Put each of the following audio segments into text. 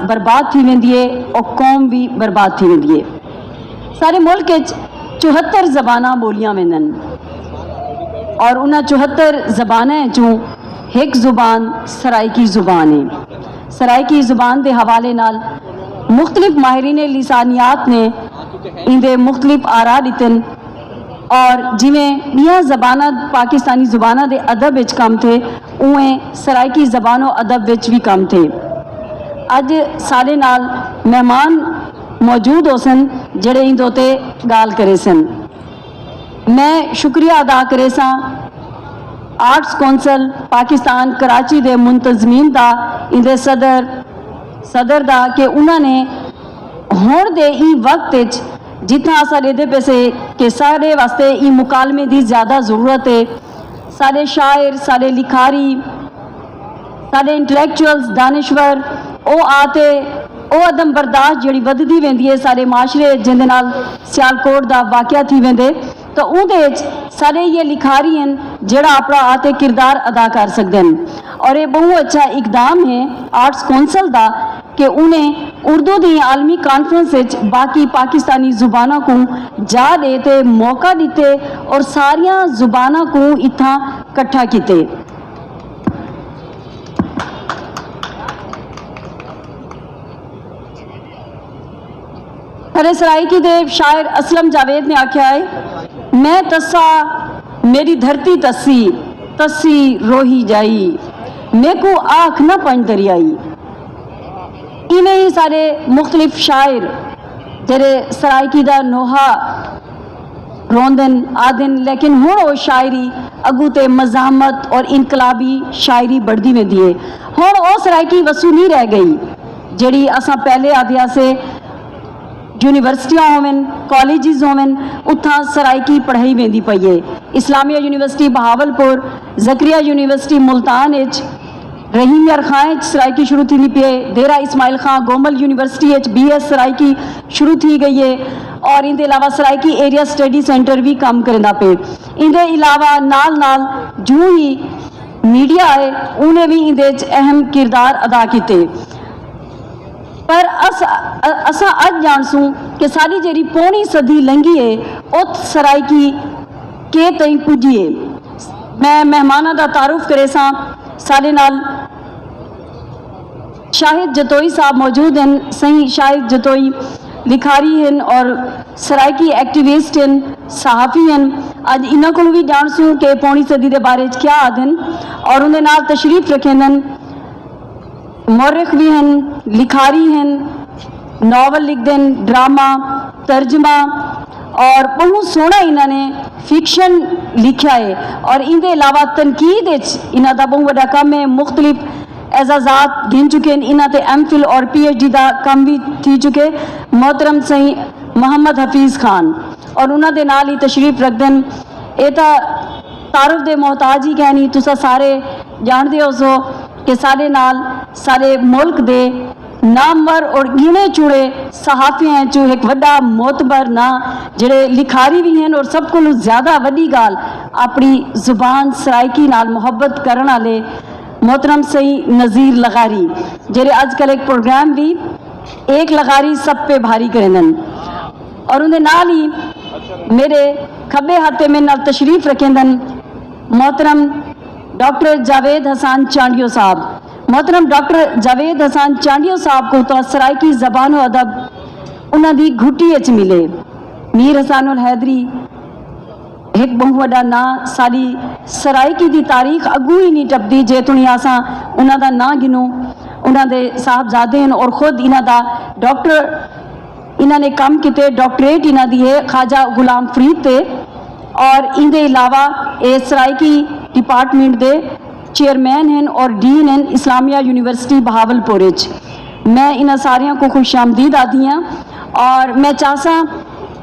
बर्बाद थी वेंदी है और कौम भी बर्बाद थी वेंदी है। सारे मुल्क 74 ज़बाना बोलियां वेंदन और उन्हें 74 ज़बानें चों एक ज़ुबान सराइकी ज़ुबान है। सराइकी ज़ुबान के हवाले नाल मुख्तलिफ माहिरीन लिसानियात ने इंदे मुख्तलिफ आरा दितन और जिमें यह ज़बाना पाकिस्तानी ज़ुबाना दे अदब विच कम थे उवें सराइकी ज़बानो अदब विच भी कम थे। अज सारे नाल मेहमान मौजूद हो सन जेड़े इंदे ते गाल करे सन। मैं शुक्रिया अदा करे सा आर्ट्स कौंसल पाकिस्तान कराची दे मुंतजमीन दा इंदे सदर दा कि उन्होंने होण दे ई वक्त जितना असा देते पैसे कि सारे वास्ते ई मुकालमे की ज़्यादा ज़रूरत है। सारे शायर, सारे लिखारी, सारे इंटलैक्चुअल्स, दानिश्वर ओ आते ओ अदम बर्दाश्त जी वधदी वेंदी है सारे माशरे जिंदे नाल सियालकोट दा वाक़या थी वेंदे तो उहदे सारे ये लिखारी हैं जेड़ा अपना आते किरदार अदा कर सकते हैं। और ये बहुत अच्छा इकदाम है आर्ट्स कौंसल दा कि उन्हें उर्दू दी आलमी कॉन्फ्रेंस बाकी पाकिस्तानी ज़ुबानों को जा देते मौका दिते और सारिया ज़ुबानों को इत्था कट्ठा किते। खरे सराइकी दे शायर असलम जावेद ने आख्या है, मैं तस्सा मेरी धरती तस्सी तस्सी रोही जाई मेको आँख न पंज दरियाई। इवें ही सारे मुख्तलिफ शायर जेरे सराइकी दा नोहा रोंदन आदन लेकिन हुण वो शायरी अगू ते मज़ामत और इनकलाबी शायरी बढ़ती वेंदी है। हुण वो सराइकी वसू नहीं रह गई जिहड़ी असां पहले आदिया से यूनिवर्सिटियां होवन कॉलेजिस होवन उथा सराइकी पढ़ाई वेंदी पई है। इस्लामिया यूनिवर्सिटी बहावलपुर, ज़करिया यूनिवर्सिटी मुल्तान रहीम यार खां सराइकी शुरू थी पी है। देरा इस्माइल खां गोमल यूनिवर्सिटी BS सराइकी शुरू थी गई है और इनके अलावा सराइकी एरिया स्टडी सेंटर भी काम करना पे। इनके अलावा नाल नाल जो ही मीडिया है उन्हें भी इनके अहम किरदार अदा किए। पर असा अज जानसूँ कि सारी जी पौनी सदी लंघी है उत सराइकी के तई पुजी है। मैं मेहमाना का तारुफ करे सा सारे नाल शाहिद जतोई साहब मौजूद हैं। सही शाहिद जतोई लिखारी हैं और सराइकी एक्टिविस्ट हैं, सहाफ़ी हैं। अज इन्हों को भी जानसूँ कि पौनी सदी के बारे क्या आदन और उन्हें नाल तशरीफ रखेंदन। मौरख भी हैं, लिखारी हैं, नावल लिख दें, ड्रामा, तर्जमा और बहुत सोहना इन्होंने फिक्शन लिखा है। और इनके अलावा तनकीद इन्हों का बहुत बड़ा काम है। मुख्तलिफ एजाजात गिन चुके हैं। इन्होंने MPhil और PhD का काम भी थी चुके। मोहतरम सही मोहम्मद हफीज़ खान और उन्होंने नाल ही तशरीफ रख दें। ये तो तारुफ दे मोहताज ही कहनी तुसा सारे जानते हो सो कि सारे नाल सारे मुल्क दे नामवर और गिने चुड़े सहाफ़ी हैं जो एक वड्डा मोतबर ना जेड़े लिखारी भी हैं और सब को ज़्यादा वड्डी गाल अपनी ज़ुबान सराइकी नाल मुहब्बत करने वाले मोहतरम सही नज़ीर लगारी जेड़े आजकल एक प्रोग्राम भी एक लगारी सब पे भारी करेंदन। और उन्हें नाल ही मेरे खब्बे हाथे में नाल तशरीफ रखेंदन मोहतरम डॉक्टर जावेद हसन चांडियो साहब। मोहतरम डॉक्टर जावेद हसन चांडियो साहब को तो सराइकी ज़बान अदब उन्होंने घुटी मिले। मीर हसन हैदरी एक बहुत बड़ा ना सारी सराइकी की तारीख अगू ही नहीं टपदी जे तुणी असा उन्हों का ना गिनू। उन्होंने साहबजादे हैं और खुद इन्हों का डॉक्टर इन्होंने काम किए डॉक्टरेट इन्हों की है ख्वाजा गुलाम फरीद ते। और इनके अलावा ये सराइकी डिपार्टमेंट के चेयरमैन हैं और डीन हैं इस्लामिया यूनिवर्सिटी बहावलपुर। मैं इन्होंने सारिया को खुश आमदीद आदि हाँ और मैं चाहसा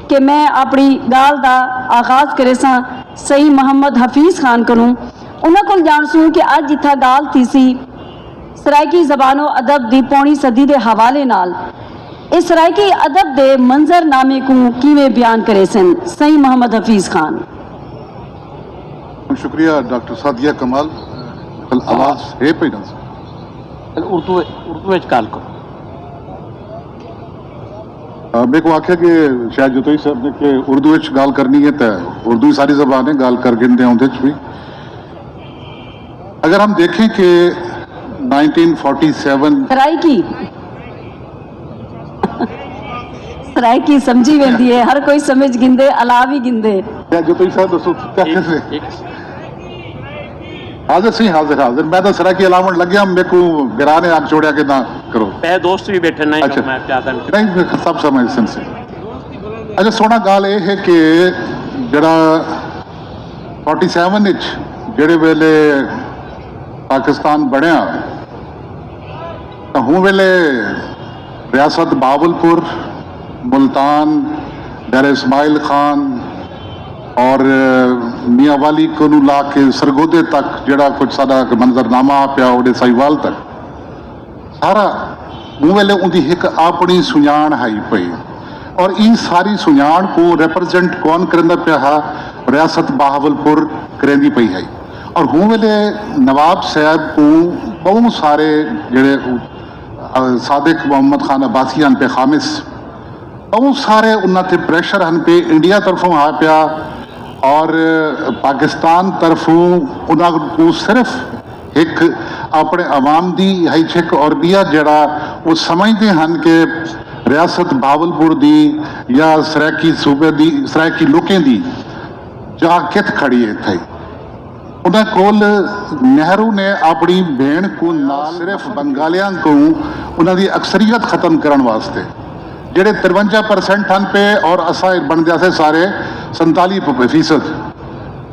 कि मैं अपनी गाल का आगाज़ करे सा सही मोहम्मद हफीज़ खान करूँ। उन्होंने को जानसूँ कि अज इतना गाल थी सी सराइकी ज़बानो अदब की पौनी सदी के हवाले नाल इस सराइकी अदब के मंजरनामे को किवें बयान करे सन सही मोहम्मद हफीज़ खान। शुक्रिया डॉक्टर सादिया कमाल। आवाज़ है पे उर्दू काल करो मेरे को आख्या कि शायद जतोई साहब ने कि उर्दू विच गाल करनी है तो उर्दू ही सारी जबान है, गाल कर गिनते उहदे च भी। अगर हम देखें कि 1947 सराइकी समझी वेंदी है, हर कोई समझ गिंदे, अला भी गिंदे। शायद जतोई साहब दसो क्या कैसे हाजिर सी हाजिर मैं तो सराकी अलावण लग गया, मेरे को गिरा ने आग छोड़िया कि ना करो। मैं दोस्त भी बैठे नहीं। अच्छा मैं चाहता नहीं सब समझ से। अच्छा सोना गाल ये है कि जरा 47 जेड़े वेले पाकिस्तान बनया तो हूँ वेले रियासत बहावलपुर, मुल्तान, डर इस्माइल खान और मियाँ वाली को ला के सरगोदे तक जड़ा कुछ सारा मंजरनामा पिया उड़े साहिवाल तक सारा हूँ वेले उनकी एक अपनी सुजान आई पई और इन सारी सुजान को रिप्रेजेंट कौन करंदा पिया हा, रियासत बहावलपुर करेंदी पई है। और हूँ वेले नवाब साहब को बहुत सारे जड़े सादिक मोहम्मद खान अब्बासी हन पे खामिस बहुत सारे उन्होंने प्रेशर हन पे इंडिया तरफों आ पिया और पाकिस्तान तरफों उन्होंने सिर्फ एक अपने अवाम दी हाई छिक और दिया जड़ा वो समझते हैं कि रियासत बहावलपुर दी या सराकी सूबे दी सराकी लोकें दी जा कित खड़ी है थी। उन्हें कोल नेहरू ने अपनी भेण को ना सिर्फ बंगालियां को उन्होंने अक्सरियत खत्म करने वास्ते जेडे 53% हन पे और असा बन जाते सारे 47%।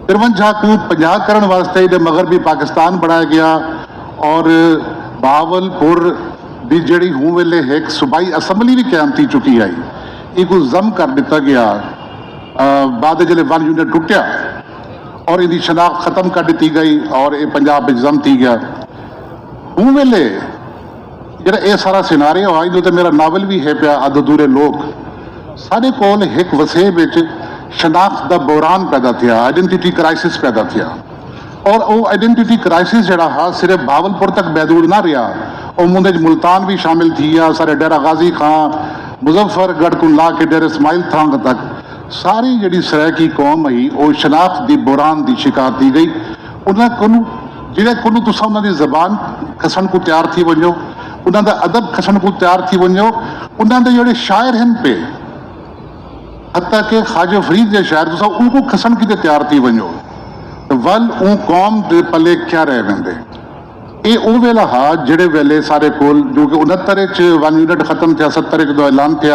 53 को 50 करने वास्ते इधर मगरबी पाकिस्तान बनाया गया और बहावलपुर भी जड़ी हूँ वेले एक सूबाई असम्बली भी कायम थी चुकी आई, एक जम कर दिता गया बाद जले वन यूनिट टुटिया और इनकी शनाख्त खत्म कर दी गई और ये पंजाब जम थी गया। हूँ वेले जरा ये सारा सिनारियो आज जो तो मेरा नावल भी है पिया अधूरे लोग सारे कोल एक वसे विच शनाख्त का बहरान पैदा थिया, आइडेंटिटी क्राइसिस पैदा थिया और वो आइडेंटिटी क्राइसिस जड़ा हा सिर्फ बहावलपुर तक महदूद ना रहा, वो मुंदे मुल्तान भी शामिल थी या सारे डेरा गाजी खां मुजफ्फरगढ़ को ला के डेरा इस्माइल खां तक सारी जी सराकी कौम आई वो शनाख्त की बहरान की शिकार थी गई। उन्होंने जिन्हें को तुसा उन्होंने जबान खसन को तैयार थी वजो, उन्होंने अदब खसन को तैयार थी वजो, उन्होंने जोड़े शायर हैं पे हत्या के ख्वाजा फरीद के शायर तुसा उनको खसन की तैयार थी वजो वल ऊ कौम के पले क्या रह वेंदे। ये वो वेला हा जेड़े वेले सारे कोल जो कि 69 वन यूनिट खत्म थे 70 जो ऐलान थे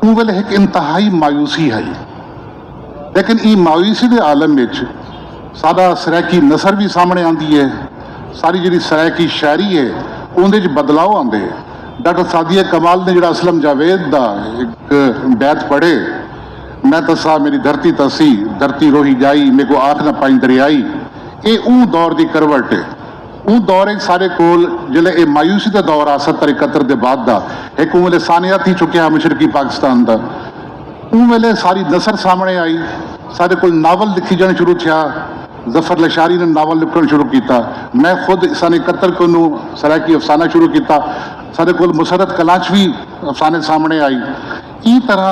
वो वेले एक इंतहाई मायूसी है। लेकिन ये मायूसी के आलम में सादा सराकी नसर भी सामने आती है, सारी जी सराकी शायरी है उन्हें बदलाव आते। डॉक्टर सादिया कमाल ने जो असलम जावेद का एक बैत पढ़े, मैं तसा मेरी धरती तसी धरती रोही जाई मेरे को आख न पाई दरियाई, ये ऊ दौर की करवट है। ऊ दौर एक सारे कोल जिले ये मायूसी का दौर आ 70-71 के बाद का एक वेले सानिया थी चुकिया मशरकी पाकिस्तान का ऊ वेले सारी नसर सामने आई, सारे कोल नावल लिखी जाने शुरू थिया। जफर लशारी ने नावल लिखना शुरू किया, मैं खुद सन 71 को सराकी अफसाना शुरू किया, सारे कोल मुसरत कलाचवी अफसाने सामने आई। ई तरह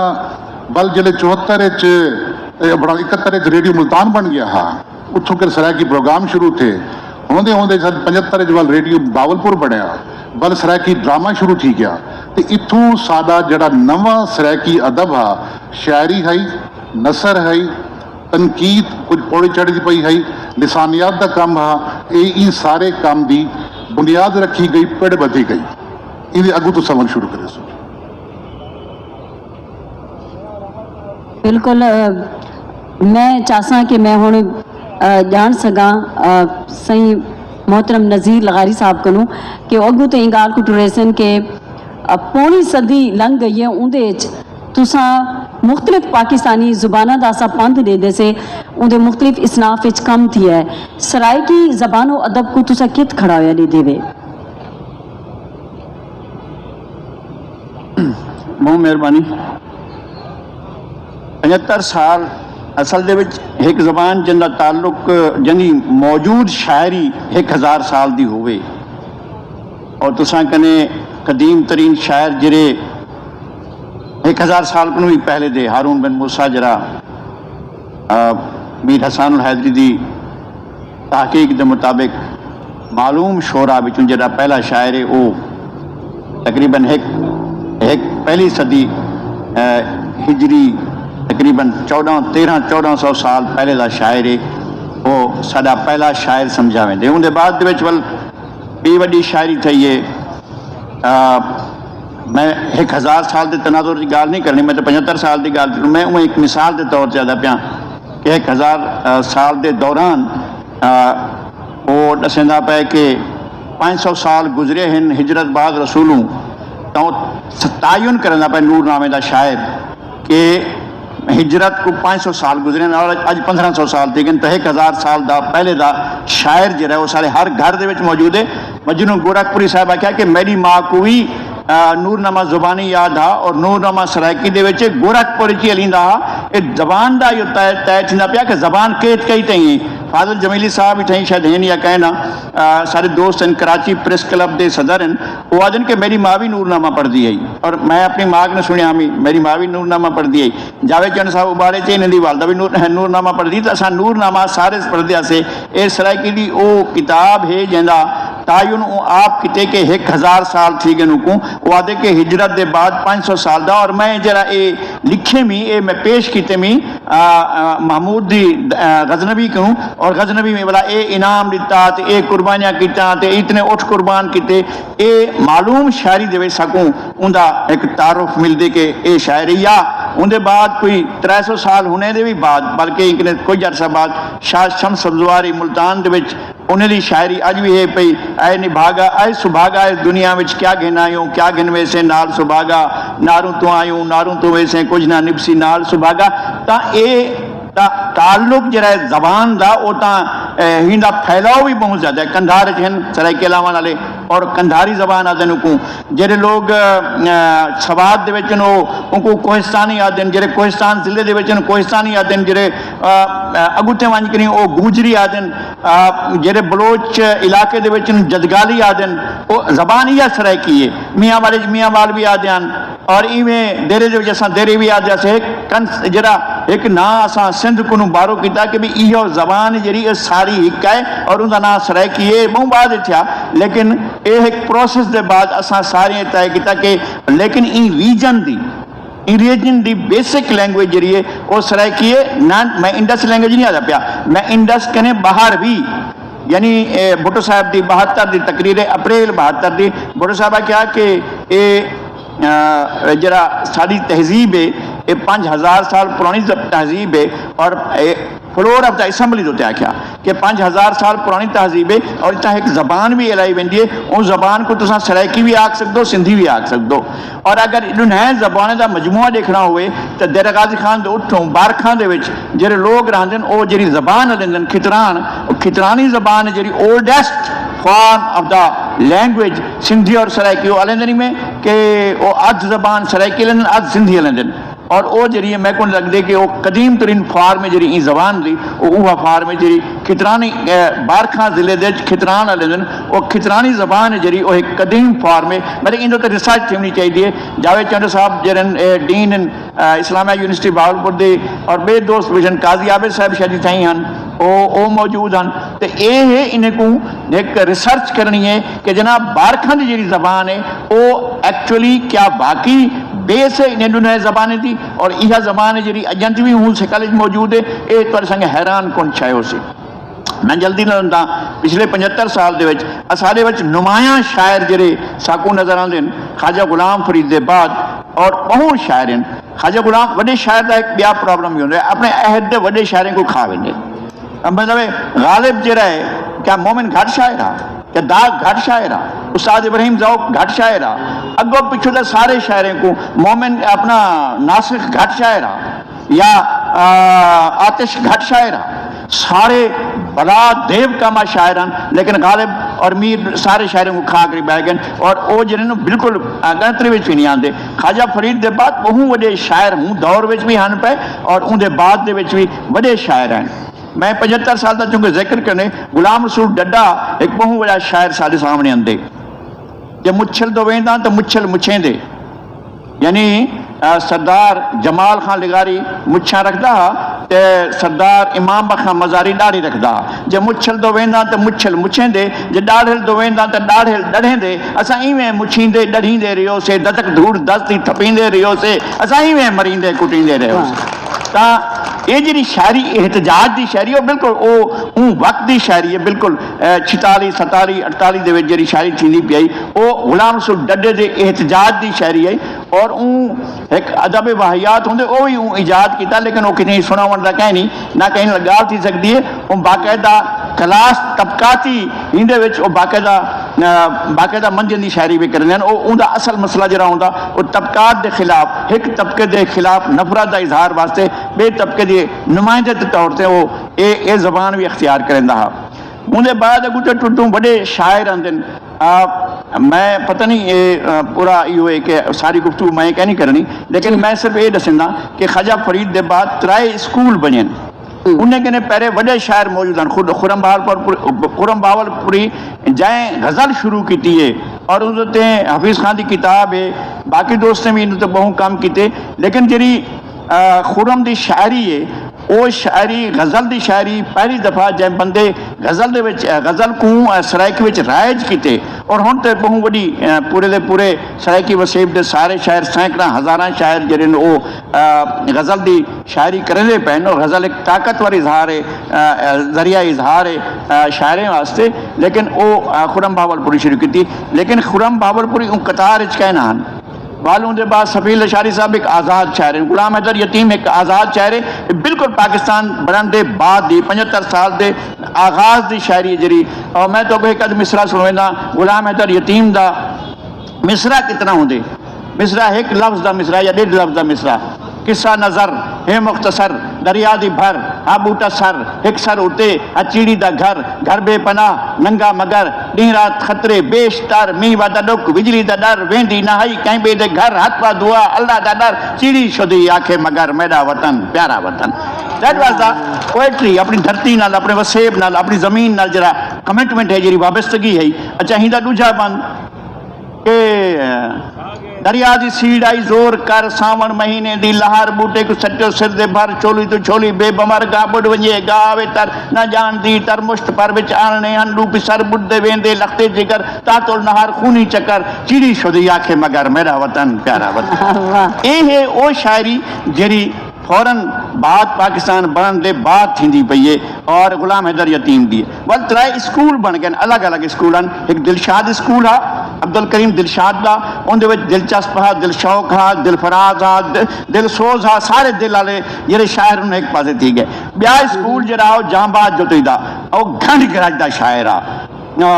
बल जिले 74 बड़ा 71 रेडियो मुल्तान बन गया हाँ, उतों के सराकी प्रोग्राम शुरू थे होंदे होंदे 75 वाल रेडियो बावलपुर बनया, बल सराकी ड्रामा शुरू थी गया। तो इतों साडा जड़ा नवा सराकी अदब हा, शायरी है, नसर है, तनकीद कुछ पौड़ी चढ़ी पई है, लिसानियात का काम हा, ये सारे काम की बुनियाद रखी गई, पेड़ बधी गई। इन्हें अगू तो सवाल शुरू करे सो। बिल्कुल मैं चाहसा कि मैं हुण जान सका सही मोहतरम नज़ीर लगारी साहब को कि अगू तो गाल को टुरेसन के पौनी सदी लंघ गई है उन्दे तुसा मुख्तलिफ पाकिस्तानी जुबाना का असा पंथ दे से उन्दे मुख्तलिफ इसनाफ कम थी है, सराइकी जबानो अदब को तुसा कित खड़ा होया दे देवे। बहुत मेहरबानी। 75 साल असल दे विच एक जबान जिंदा ताल्लुक जनी मौजूद शायरी 1000 साल दी होवे और तुसा कने कदीम तरीन शायर जिरे 1000 साल को भी पहले दे हारून बिन मूसा जरा मीर हसन हैदरी दी तहकीक के मुताबिक मालूम शोरा विचों जरा पहला शायर है वो तकरीबन एक पहली सदी हिजरी तकरीबन 1400 साल पहले का शायर है वो साडा पहला शायर समझा वेंदे। उनके बाद दे विच वल बी वड्डी शायरी थई है। मैं 1000 साल के तनाजुर की गाल नहीं करनी, मैं तो 75 साल की गाल मैं उमें एक मिसाल के तौर से आता पाया कि 1000 साल के दौरान वो दसेंदा पे कि 500 साल गुजरे हैं हिजरत बाद रसूलों तो तयन करना पे नूरनामे का शायर कि हिजरत को 500 साल गुजरे और अज 1500 साल थी तो 1000 साल का पहले का शायर जो वो सारे हर घर के मौजूद है। मजनू गोरखपुरी साहब आख्या कि मेरी माँ को भी नूरनामा जुबानी याद हा और नूरनामा सरायकी दे विच गोरखपुर च हलींदा हा। ये जबान का जो तय थींदा पिया कि जबान केत कई तई फाजिल जमीली साहब भी ठई शायद हैं या कहना सारे दोस्त हैं कराची प्रेस क्लब के सदर हैं वो आदन कि मेरी माँ भी नूरनामा पढ़ती आई और मैं अपनी माँ ने सुनिया मी मेरी माँ भी नूरनामा पढ़ती आई। जावेद चंद साहब उबारे च इन्हें वालदा भी नूरनामा पढ़ती तो असा नूरनामा सारे पढ़ते से ये सरायकी की वो किताब है जिंदा तायुन आप किते के 1000 साल थी गए को वादे के हिजरत के बाद 500 साल का और मैं जरा ये लिखे मी ये मैं पेश किते मी महमूद दी गजनबी कहूँ और गजनबी में बोला ये इनाम दिता तो ये कुर्बानियाँ किता तो इतने उठ कुर्बान किते ये मालूम शायरी दे सकूँ उनका एक तारुफ मिलते कि ये शायरी या उनके बाद कोई 300 साल होने दे भी बाद बल्कि कोई अरसा बाद शाह शम्स सब्जवारी मुल्तान दे विच उन्हें दी शायरी अज भी है पई ऐ निभागा ऐ सुभागा इस दुनिया में क्या गिन आयूं क्या गिन वैसे नाल सुभागा नारू तो आयूं नारू तो वैसे कुछ ना निपसी नाल सुभागा ता ए ताल्लुक जरा जबान का वो हिंदा फैलाव भी बहुत ज़्यादा है। कंधार हैं सरायके लावन वाले और कंधारी जबान आते को जेरे लोग सवाद दे विच उनको कोहिस्तानी आते हैं जेरे कोहिस्तान जिले दे विच कोहिस्तानी आते हैं जेरे अगुते वंज करी वो गुजरी आते हैं जेरे बलोच इलाके दे विच जदगाली आते हैं वो जबान ही सरायकी है। मियाँ वाले मियाँ वाल भी आते हैं और इवें देरे दे विच असां देरे भी आते से कंस जरा एक ना असां सिंध को बारो किया कि भी इहो जबान जी सारी एक है और उनका ना सरायकी है बहुत बाद थिया लेकिन ये एक प्रोसेस के बाद असां सारे तय किया कि लेकिन इन रीजन दी इन रीजन दी बेसिक लैंग्वेज जी है वो सरायकी है ना। मैं इंडस लैंग्वेज नहीं आता पाया मैं इंडस कने बाहर भी यानी भुट्टो साहब की 72 की तकरीर है अप्रैल 72 की भुट्टो साहब क्या कि ये जरा साड़ी तहजीब है ये 5000 साल पुरानी तहजीब है और फ्लोर ऑफ द असम्बली तो आख्या कि 5000 साल पुरानी तहजीब है और इतना एक जबान भी इलाई वेंदी है उस जबान को तुम सरायकी भी आख सकते हो सिंधी भी आख सकते हो। और अगर इन जबान का मजमुआ देखना हुए तो देरा गाजी खान के उठों बारखां के जो लोग रहते हैं वो जी जबान लेंदे खितरानी जबान जी oldest form of the language Sindhi और सरायकी वो लेंदे में कि वो अध जबान सरायकी लेंदे अध सिंधी लेंदे और वो जी मैं को लगते कि वो कदीम तरीन फार्म में जी जबान दी वो फार्म है जी खितरानी बारखां जिले के खितरान लेंदे वो खितरानी जबान जी वो एक कदीम फार्म है मतलब इन तो रिसर्च थी चाहिए। जावेद चंद साहब जन डीन इस्लामिया यूनिवर्सिटी भावलपुर के और बे दोस्त विजन काजी आबिद साहब शायद थी हैं वो मौजूद हैं तो ये है इनको एक रिसर्च करनी है कि जनाब बारखां की जी जबान है वो एक्चुअली क्या बाकी बेस है इन जबान की और यह जबान जी अजंत भी हूँ कॉलेज मौजूद है ये तो संग हैरान कौन छायो से। मैं जल्दी न लंदा पिछले 75 साल के असारे नुमाया शायर जरे साकू नजर आते हैं ख्वाजा गुलाम फरीद के बाद और बहुत शायर हैं। ख्वाजा गुलाम वड्डे शायर का एक बया प्रॉब्लम भी होता है अपने अहद के वड्डे शायरों को खा वेंदे मतलब गालिब जरा है क्या मोमिन घट शायर आ क्या दाग घट शायर आ उस्ताद इब्राहिम ज़ौक़ घट शायर आ अगो पिछो तो सारे शायरों को मोमिन अपना नासिक घट शायर आ या आतिश घट शायर आ सारे बड़ा देव कामा शायर हैं लेकिन गालिब और मीर सारे शायरों को खा कर बह गए और वो जिन्हें बिल्कुल गणतरी में भी नहीं आते। ख्वाजा फरीद के बाद बहुत बड़े शायर हूँ दौर में भी हैं पे और उनके बाद भी बड़े शायर हैं। मैं 75 साल तक चूंकि जिक्र करने गुलाम रसूल डड्डा एक बहुत बड़ा शायर साढ़े सामने आते जो मुच्छल तो वेंदा तो मुच्छल मुछेंदे यानी सरदार जमाल खान लिगारी मुछां रखदा हा ते सरदार इमाम बख्श खान मज़ारी ॾाढ़ी रखदा हा। जे मुछ हलंदो वेंदा त मुछ मुछेंदे, जे ॾाढ़ हलंदो वेंदा त ॾाढ़ ॾढ़ेंदे। असां इवें मुछींदे ॾढ़ींदे रहियोसीं, ददक धूड़ दस्ती थपींदे रहियोसीं, असां इवें मरींदे कुटींदे रहियोसीं। तां ये जी शायरी एहतजाज की शायरी है बिल्कुल वो वक्त की शायरी है, बिल्कुल 46 47 48 दे विच जी शायरी थी पी आई वो गुलाम रसूल डड्डे के एहतजाज की शायरी है। और एक अदब वाहियात होंगे वो भी ईजाद किया, लेकिन वो कितनी सुनावन का कहीं नहीं ना कहीं गाल थी सकती है। वो बाकायदा क्लास तबकाती इंदे विच वो बाकायदा मंझन की शायरी भी करते हैं। उनका असल मसला जरा होंदा वो तबकात के खिलाफ, एक तबके के खिलाफ नफरत का इजहार वास्ते बे तबके के नुमाइंदे के तौर पर वो ये जबान भी अख्तियार करेंदा हा। उनके बाद अगू तो टुटू बड़े शायर आते हैं। मैं पता नहीं ये पूरा यो है कि सारी गुफ्तगू मैं क्या नहीं करनी, लेकिन मैं सिर्फ ये दसना कि ख्वाजा फरीद के बाद 3 स्कूल बने। उन्हें कने पहले बड़े शायर मौजूद हैं। खुद खुरम बावलपुरी जैं गज़ल शुरू की है और उनते हफीज़ खान की किताब है, बाकी दोस्तों भी इन बहु काम किए, लेकिन जी खुरम की शायरी है वो शायरी गज़ल की शायरी पहली दफ़ा जै बंदे गज़ल को सराइकी में राइज किए। और हुण तो बहु वही पूरे के पूरे सराइकी वसीब के सारे शायर सैकड़ा हज़ारा शायर जड़े वो गज़ल की शायरी करेंदे पे। और गज़ल एक ताकतवर इजहार है, जरिया इजहार है शायरें वास्ते। लेकिन वो खुरम बावलपुरी शुरू की, लेकिन खुरम बावलपुरी कतार कहना वालों के बाद सफ़ील अशारी साहब एक आज़ाद शायर हैं, गुलाम हैदर यतीम एक आज़ाद शायर है। बिल्कुल पाकिस्तान बनने के बाद ही 75 साल के आगाज़ की शायरी जी। और मैं तो एक मिसरा सुनवेंदा गुलाम हैदर यतीम का। मिसरा कितना होंगे? मिसरा एक लफ्ज़ का मिसरा या 1.5 लफ्ज़ का मिसरा। किस्सा नज़र है मुख्तसर दरिया दी भर हा बूटा सर, एक सर उते चीड़ी दा घर, घर बेपनाह नंगा मगर ॾींहुं राति खतरे बेशतर, मींह वा डुक बिजली दा डर, वेंदी नहाई कंहिं ॿिए दे घर, हथ वा दुआ अल्लाह दा डर, चिड़ी शुदी आखे मगर मेरा वतन प्यारा वतन। That was the poetry. अपनी धरती नाल, अपने वसेब नाल, अपनी जमीन नाल जरा कमिटमेंट है, जी वाबस्तगी है। अच्छा हिंदा दूजा बंद के दरिया की सीड़ आई जोर कर, सावन महीने दी लहार बूटे को सचो सिर दे भर, चोली तो छोली बेबमर गा बुड वंजे गावे तर न जान दी तर मुश्त पर विच आणने हंडू पिसर बुड्डे वेंदे लखते जिगर तातुल नहार खूनी चक्कर, चिड़ी शुदी आखे मगर मेरा वतन प्यारा वतन। ये है वो शायरी जरी फौरन बाद पाकिस्तान बनने के बाद थी पई है। और गुलाम हैदर यतीम दी वल 3 स्कूल बन गए, अलग अलग स्कूल। एक दिलशाद स्कूल है अब्दुल करीम दिलशाद का, उनके दिलचस्प हा, दिलशौक हा, दिलफराज हा, दिलसोज हा, सारे दिल वाले जे शायर उन्हें एक पासे थी गए। ब्या स्कूल जरा जांबाज जोतई दा घंट गरज का शायर आ।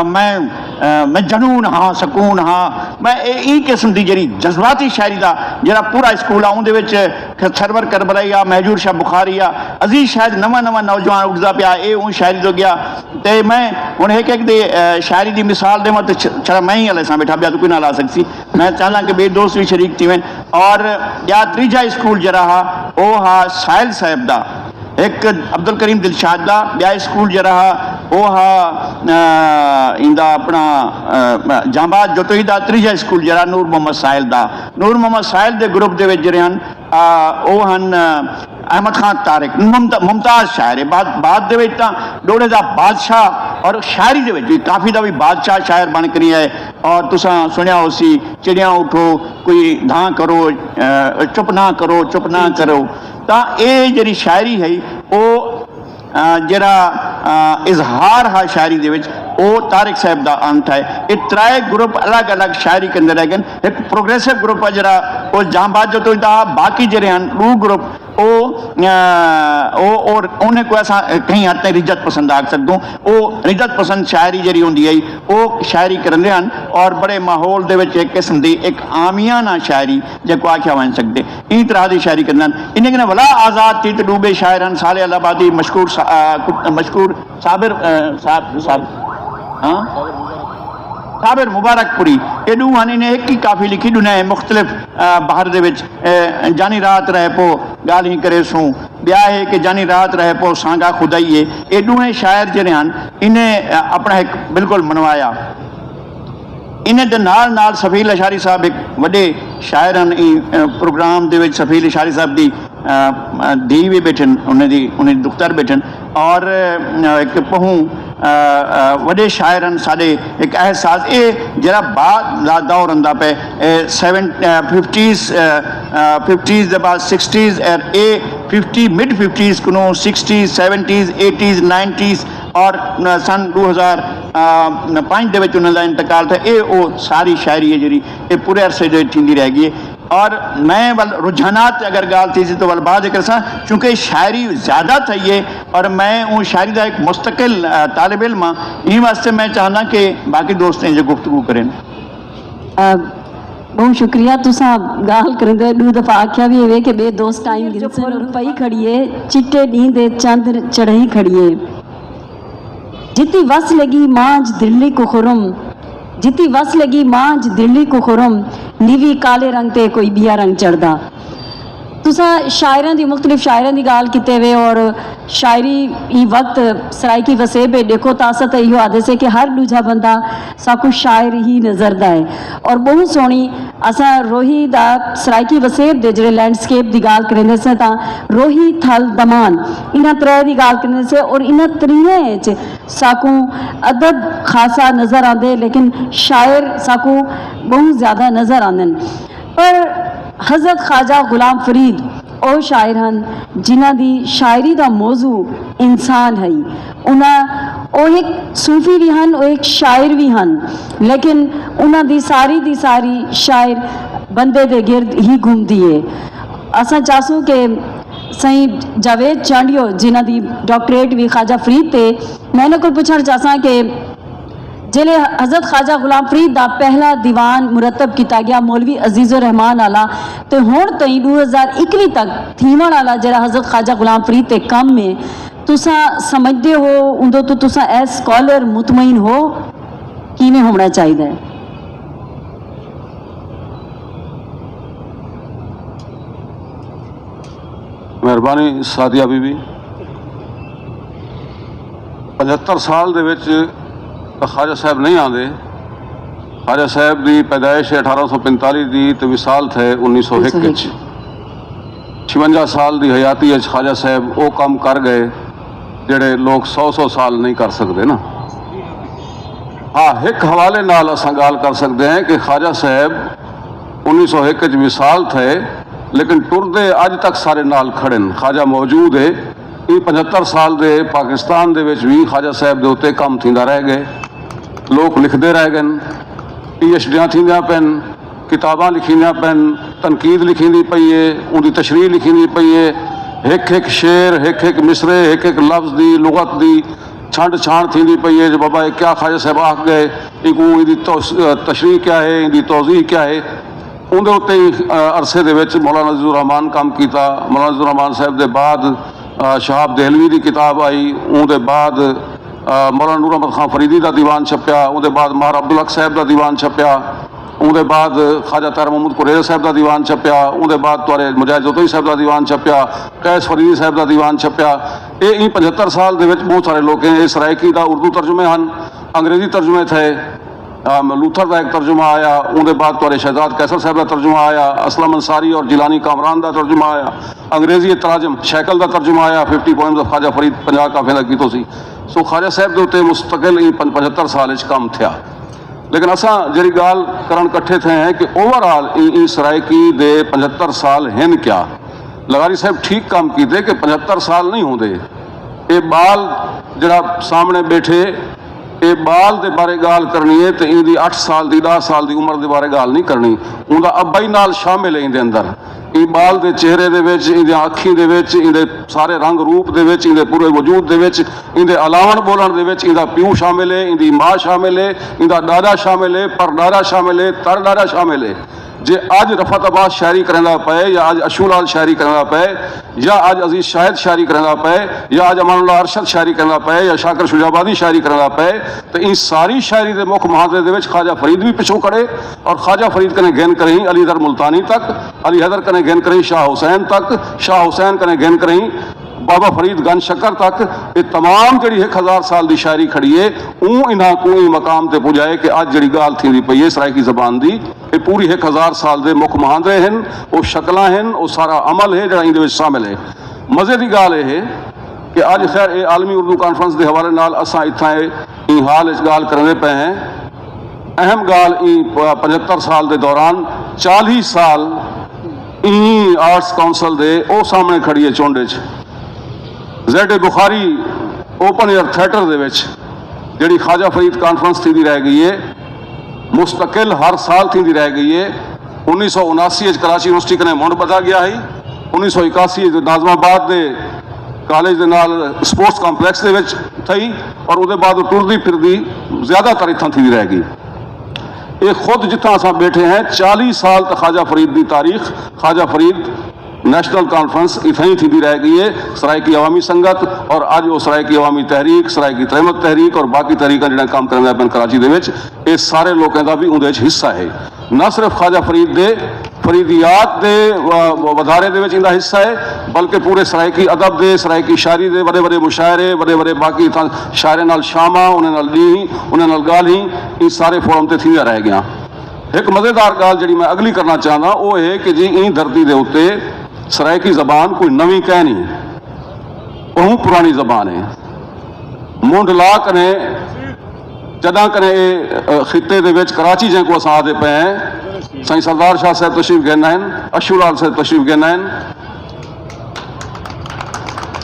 मैं जनून हाँ सकून हाँ, मैं ई किस्म की जी जज्बाती शायरी का जरा पूरा स्कूल आ। उन्हें सरवर करबलाई आ, महजूर शाह बुखारी आ, अजीज शायद नवा नौजवान उठता पाया ये उन शायरी तो गया। तो मैं हूँ एक दे शायरी की मिसाल देव तो छड़ा मैं ही हले सां बैठा पिया तो कोई ना ला सकती। मैं चाहता कि बे दोस्त भी शरीक थी वन। और या 3जा स्कूल जरा हा वो हा साहिल साहब का, एक अब्दुल करीम दिलशाद का। ब्या स्कूल जरा वो हा इंदा अपना जांबाज जोतोई का। 3जा स्कूल जरा नूर मोहम्मद साहिल का। नूर मोहम्मद साहिल के ग्रुप के जरे हैं वो हैं अहमद खान तारिक, मुमताज़ शायर है। बाद डोड़े का बादशाह और शायरी के भी काफ़ी का भी बादशाह शायर बन करी है। और तुसा सुनिया उसी चिड़िया उठो कोई धां करो चुप ना करो चुप ना करो। तो ये जी शायरी है वो जरा इजहार है शायरी दे विच वो तारिक साहब का अंत है। ये 3 ग्रुप अलग अलग शायरी करते रह गए। एक प्रोग्रेसिव ग्रुप है जरा वो जांबाज जो तो बाकी जरे हैं 2 ग्रुप और उन्हें को ऐसा कहीं हद तक रिजत पसंद आ सकूँ। वो रिजत पसंद शायरी जी होंगी है वो शायरी करते हैं और बड़े माहौल के एक किस्म की एक आमियाना शायरी जो आख्या वन सकते इन तरह की शायरी करते हैं। इन्हें कहना भला आज़ाद थी तो डूबे शायर हैं साले अलाहाबादी मशहूर साबिर साबिर मुबारकपुरी ये दूहानी ने एक ही काफ़ी लिखी दुनिया है मुख्तलिफ बाहर दे जानी रात रह पो गाल ही करे सूँ। ब्या है कि जानी रात रह पो सांगा खुदाई है। ये दूहें शायर जड़े हैं इन्हें अपना एक बिल्कुल मनवाया। इन्हें दे नाल सफील अशारी साहब एक वड्डे शायर हैं। प्रोग्राम दे विच सफील अशारी साहब दी धी भी बैठन, उन्हें दुख्तर बैठन, और एक पहूँ वड्डे शायर हैं साडे। एक एहसास ये जरा बाद दा दौर आंदा पे 50s दे बाद 60s और ए 50 मिड 50s को 60s 70s 80s 90s और सन 2005 ਦੇ ਵਿੱਚ ਉਹਨਾਂ ਦਾ ਇੰਤਕਾਲ था। ये वो सारी शायरी है जी ये पूरे अरसे जो थींदी रह गई है। और मैं वल रुझानात अगर गाल थी तो वल बाद जिक्र सा चूँकि शायरी ज़्यादा थी है और मैं वो शायरी का एक मुस्तकिल तालिब इल्म हाँ, इन वास्ते मैं चाहना कि बाकी दोस्त हैं जो गुफ्तगू करें। बहुत शुक्रिया। तुसा गाल करेंदे दो दफा आख्या भी है कि बे दोस्त टाइम गिनसन और पई खड़ी है चिट्टे नींदे चंद चढ़ई खड़ी है। जिती वस लगी मांझ दिल्ली को खुरम, जिती वस लगी मांझ दिल्ली को खुरम, नीवी काले रंग ते कोई बिया रंग चढ़दा। तुसा शायरां दी मुख्तलिफ शायरां दी गाल किते वे और शायरी ई वक्त सराइकी वसेब देखो तासत इहो आदे से कि हर दूजा बंदा साकू शायर ही नजरदा है। और बहुत सोहनी असा रोही दा सराइकी वसेब दे जेड़े लैंडस्केप दी गाल करेंदे से तां रोही थल दमान इन्हां त्रै दी गाल करने से और इन्हां त्रियें च साकू अदब खासा नजर आंदे लेकिन शायर साकू बहुत ज़्यादा नजर आंदन। पर हज़रत ख्वाजा गुलाम फरीद ਉਹ ਸ਼ਾਇਰ ਹਨ ਜਿਨ੍ਹਾਂ ਦੀ ਸ਼ਾਇਰੀ ਦਾ ਮੌਜੂ ਇਨਸਾਨ ਹੈ। ਉਹ ਇੱਕ ਸੂਫੀ ਵੀ ਹਨ, ਉਹ ਇੱਕ ਸ਼ਾਇਰ ਵੀ ਹਨ, ਲੇਕਿਨ ਉਹਨਾਂ ਦੀ ਸਾਰੀ ਸ਼ਾਇਰ ਬੰਦੇ ਦੇ ਗਿਰਦ ਹੀ ਘੁੰਮਦੀ ਹੈ। ਅਸਾਂ ਚਾਹਸੂ ਕਿ सही जावेद चांडियो जिन्हां दी डॉक्टरेट भी ख्वाजा फरीद ते मैं इन्हां कोल पुछण चाहसां कि जिले हज़रत ख्वाजा गुलाम फरीद का पहला दीवान मुरतब किया गया मौलवी अजीज़ुर रहमान आला तो हुण ताईं 2021 तक थीवण वाला जरा हज़रत ख्वाजा गुलाम फरीद के कम में तुसा समझते हो उदों तो तुसा एज स्कॉलर मुतमईन हो किवें होना चाहिए? मेहरबानी सादिया बीबी। 75 साल दे विच ख्वाजा साहब नहीं आते। ख्वाजा साहब की पैदाइश 1845 की तो विसाल थे 1901। 56 साल की हयाती ख्वाजा साहब वो काम कर गए जेड़े लोग 100 साल नहीं कर सकते ना। हाँ, एक हवाले नाल असां गाल कर सकते हैं कि ख्वाजा साहब 1901 विसाल थे लेकिन टुरदे अज तक सारे नाल खड़े न। ख्वाजा मौजूद है। ये 75 साल के पाकिस्तान दे विच भी ख्वाजा साहब के उत्ते काम थींदा रह गए। लोग लिखते रह गए, PhD'यां थींदियां पैन, किताबां लिखींदियां पैन, तनकीद लिखींदी पई है, उनकी तशरीह लिखींदी पई है। एक एक शेर, एक एक मिसरे, एक एक लफ्ज़ की लुगत की छंड छाण थींदी पई है जो बाबा ये क्या ख्वाजा साहब आख गए, इनकी तशरीह क्या है, इनकी तौज़ीह क्या है। उनके उत्ते अरसे दे विच मौलाना अजीज़ुर रहमान काम किया। मौलाना अजीज़ुर रहमान साहब के बाद शहाब दहलवी की किताब आई, उनके बाद मौलाना नूर अहमद खान फरीदी का दीवान छपया, उनके बाद मार अब्दुल हक साहब का दीवान छपया, उनके बाद ख्वाजा तार महमूद कुरैशी साहब का दीवान छपया, उनके बाद तुआरे मुजाहिद जोतई साहब का दीवान छपया, कैस फरीदी साहब का दीवान छपया। ये 75 साल के बहुत सारे लोग हैं। ये सराइकी का उर्दू तर्जुमे हैं, अंग्रेजी तर्जुमे थे, लूथर का एक तर्जुमा आया, उनके बाद तुआरे शहजाद कैसर साहब का तर्जुमा आया, असलम अंसारी और जिलानी कामरान का तर्जुमा आया, अंग्रेजी तराजम शैकल का तर्जुमा आया, 50 पोइम्स ऑफ ख्वाजा फरीद 50 काफियां का कीतो सी। सो ख्वाजा साहब के उत्ते मुस्तकिल 75 साल काम था। लेकिन असा जी गाल करन कट्ठे थे हैं कि ओवरऑल सराइकी दे 75 साल हैं क्या। लगारी साहब ठीक काम किए कि 75 साल नहीं होंगे। ये बाल जरा सामने बैठे ये बाल के बारे गाल करनी है तो इनकी 8 साल की 10 साल की उम्र के बारे गाल नहीं करनी। उनका अब्बा ही नाल शामिल है इनके अंदर। ये बाल के चेहरे दे विच, इनके अखी दे विच, इनके सारे रंग रूप दे विच, इनके पूरे वजूद दे विच, इनके अलावन बोलन दे विच इनका प्यू शामिल है, इनकी माँ शामिल है, इनका दादा शामिल है, परदादा शामिल है, तरदादा शामिल है। जे अज रफत अब्बास शायरी करना पे या अज अशूलाल शायरी करना पे या अज अजीज शाहिद शायरी करना पे या अज अमानुल्लाह अरशद शायरी करना पे या शाकर शुजाबादी शायरी करना पे तो इन सारी शायरी के मुख मुहादरे दे विच ख्वाजा फरीद भी पिछों खड़े और ख्वाजा फरीद कने गेन करें अली दर मुल्तानी तक, अली हैदर कने गेन करें शाह हुसैन तक, शाह हुसैन कने गेन करें बाबा फरीद गंज शक्कर तक ये तमाम जी 1000 साल की शायरी खड़ी है ऊँ इन्हों को मकाम से पुजाए कि अज जी गाल थी पई है सराइकी जबान की ये पूरी 1000 साल के मुख महांदरे हैं वो शक्ल हैं वो सारा अमल है जो इन शामिल है। मज़े की गाल है कि अज खैर ये आलमी उर्दू कॉन्फ्रेंस के हवाले नाल असां इत्थे हाल इस गाल करते पे हैं। अहम गाल 75 साल के दौरान 40 साल आर्ट्स काउंसिल दे ओ सामने खड़ी है चोंडे Z Bukhari open air theatre दे विच जिहड़ी ख्वाजा फरीद कॉन्फ्रेंस थी रह गई है मुस्तकिल हर साल थी रह गई है। 1979 कराची यूनिवर्सिटी कने मुंड बधा गया है। 1981 नाजमाबाद के कॉलेज के नाल स्पोर्ट्स कॉम्पलैक्स के विच थी और उसके बाद टुरदी फिरदी ज़्यादातर इत्थां थी रह गई। ये खुद जितना असां बैठे हैं 40 साल तक ख्वाजा फरीद की तारीख ख्वाजा फरीद नेशनल कॉन्फ्रेंस इतनी थी रह गई है। सराइकी अवामी संगत और अज वो सराइकी अवामी तहरीक सराइकी तहमत तहरीक और बाकी तहरीक जो काम कर पे कराची के सारे लोगों का भी उहदे हिस्सा है। न सिर्फ ख्वाजा फरीद दे फरीदियात के वधारे इनका हिस्सा है बल्कि पूरे सराइकी अदब के सराइकी शायरी के बड़े बड़े मुशायरे बड़े बड़े बाकी शायरे नाल शामा उन्हें डी उन्हें गाल ही इन सारे फोरम से थी रह गया। एक मज़ेदार गाल जी मैं अगली करना चाहता वो है कि जी इन धरती के उत्ते सराइकी जबान कोई नवी कह नहीं बहुत पुरानी जबान है। मुंड ला कने जदा कने खिते दे विच कराची जंहिं को असां आदे पे हैं साईं सरदार शाह साहब तशरीफ़ गहना आहिनि अशूलाल साहब तशरीफ़ गहना आहिनि।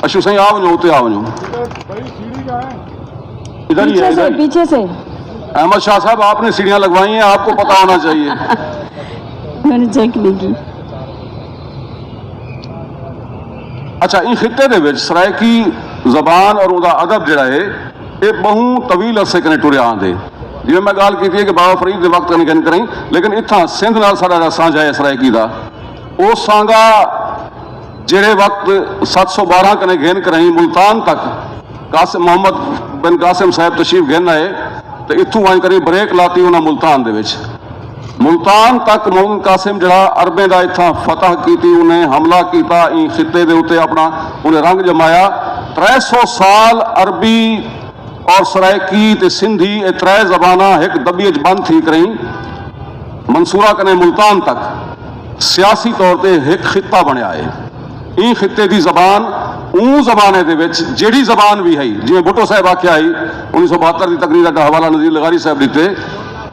अशू साईं आ वञो उते आ वञो इधर ही है इधर। पीछे से अहमद शाह साहब आपने सीढ़ियां लगवाई हैं आपको पता होना चाहिए। मैंने चेक नहीं की। अच्छा इन खिते दे विच सराइकी जबान और उहदा अदब जिहड़ा है ये बहुत तवील अरसे कने टुरिया आंदे। जिवें मैं गाल की कि बाबा फरीद के वक्त कने गन करें लेकिन इत्थां सिंध नाल साडा सांझा है सराइकी दा वो सांगा जिहड़े वक्त 712 कने गेन करें मुल्तान तक कासिम मोहम्मद बिन कासिम साहब तशरीफ गहन आए तो इत्थों वहीं करी ब्रेक लाती उन्हें मुल्तान दे विच मुल्तान तक मोहम्मद कासिम जड़ा अरबे का इत्थां फतह की उन्हें हमला किया इन खिते के उत्ते अपना उन्हें रंग जमाया। 300 साल अरबी और सराइकी ते सिंधी ये 3 जबाना एक दबिए बंद थी करी मंसूरा कने मुल्तान तक सियासी तौर पर एक खिता बनया है। इन खिते की जबान ऊँ जमाने दे विच जिहड़ी जबान भी है जिवें भुट्टो साहब आख्या है 1972 की तकरीर का हवाला नज़ीर लगारी साहब दिते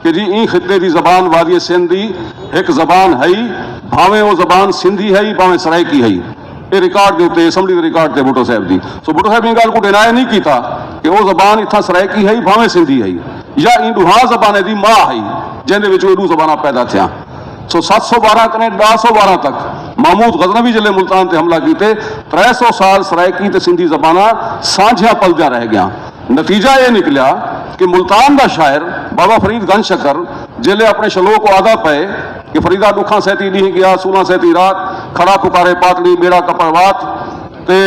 कि जी इन खिते की जबान वादी सिंध की एक जबान है भावें वो जबान सिंधी है भावें सराइकी है। ये रिकॉर्ड के उत्ते असैम्बली के रिकॉर्ड थे भुट्टो साहब की। सो भुट्टो साहब इन गाल को डिनाय नहीं किया कि वो जबान इतना सराइकी है भावें सिंधी है या इन दुहा जबाने की माँ है जिंदे विच वो जबाना पैदा थिया। सो 712 कने 1212 तक महमूद गजनवी जिले मुल्तान से हमला किए 300 साल सराइकी ते सिंधी जबाना साझिया पलद्या रह गया। नतीजा ये निकलिया कि मुल्तान का शायर बाबा फरीद गंज शक्कर जिले अपने शलों को आदा पे कि फरीदा दुखा सहती डी गया सूला सहती रात खड़ा पुकारे पातली बेड़ा कपड़वात ते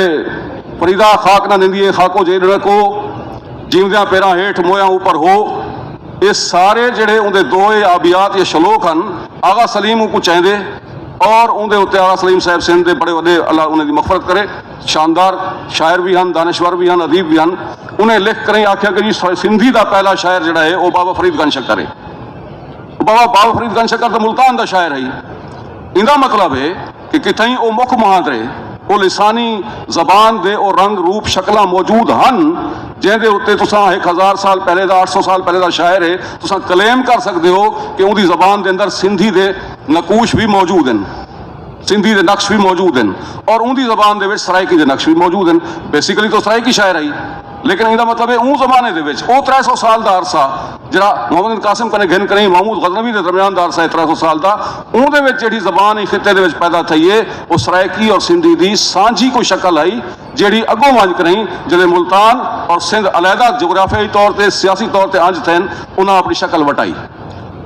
फरीदा खाक ना निंदिए खाको जे रखो जीवद्या पैरा हेठ मोया ऊपर हो। ये सारे जड़े उनके दो आबियात या शलोक हैं आगा सलीम को चाहते और उनके उत्ते आगा सलीम साहब सिंध के बड़े बड़े अल्लाह उन्हें मफरत करे शानदार शायर भी हैं दानश्वर भी हैं अदीब भी हैं। उन्हें लिख कर आख्या कि जी सिंधी का पहला शायर जड़ा है वह बाबा फरीद गंज शक्कर है। बाबा फरीद गंज शक्कर तो मुल्तान का शायर है। इनका मतलब है कि कितनी वो मुख मुहांदरे वो लिसानी जबान दे और रंग रूप शक्ल मौजूद हैं जिंदे उत्ते तुसां 1000 साल पहले का 800 साल पहले का शायर है तुसां क्लेम कर सकते हो कि उनकी जबान के अंदर सिंधी दे नकूश भी मौजूद हैं सिंधी के नक्श भी मौजूद हैं और उनकी जबान के सराइकी के नक्श भी मौजूद हैं। बेसिकली तो सराइकी शायर है लेकिन इनका मतलब है ऊँ जमाने के 300 साल का अरसा जरा मोहम्मद कासिम कने घिन करें महमूद गजनवी के दरम्यान का अरसा है 300 साल का उहदे जी जबान ही खिते के पैदा थी है वो सराइकी और सिंधी की सांझी कोई शक्ल आई जी अगों वंज करें जिले मुल्तान और सिंध अलहदा जोग्राफियाई तौर पर सियासी तौर पर अंज थे उन्हें अपनी शक्ल वटाई।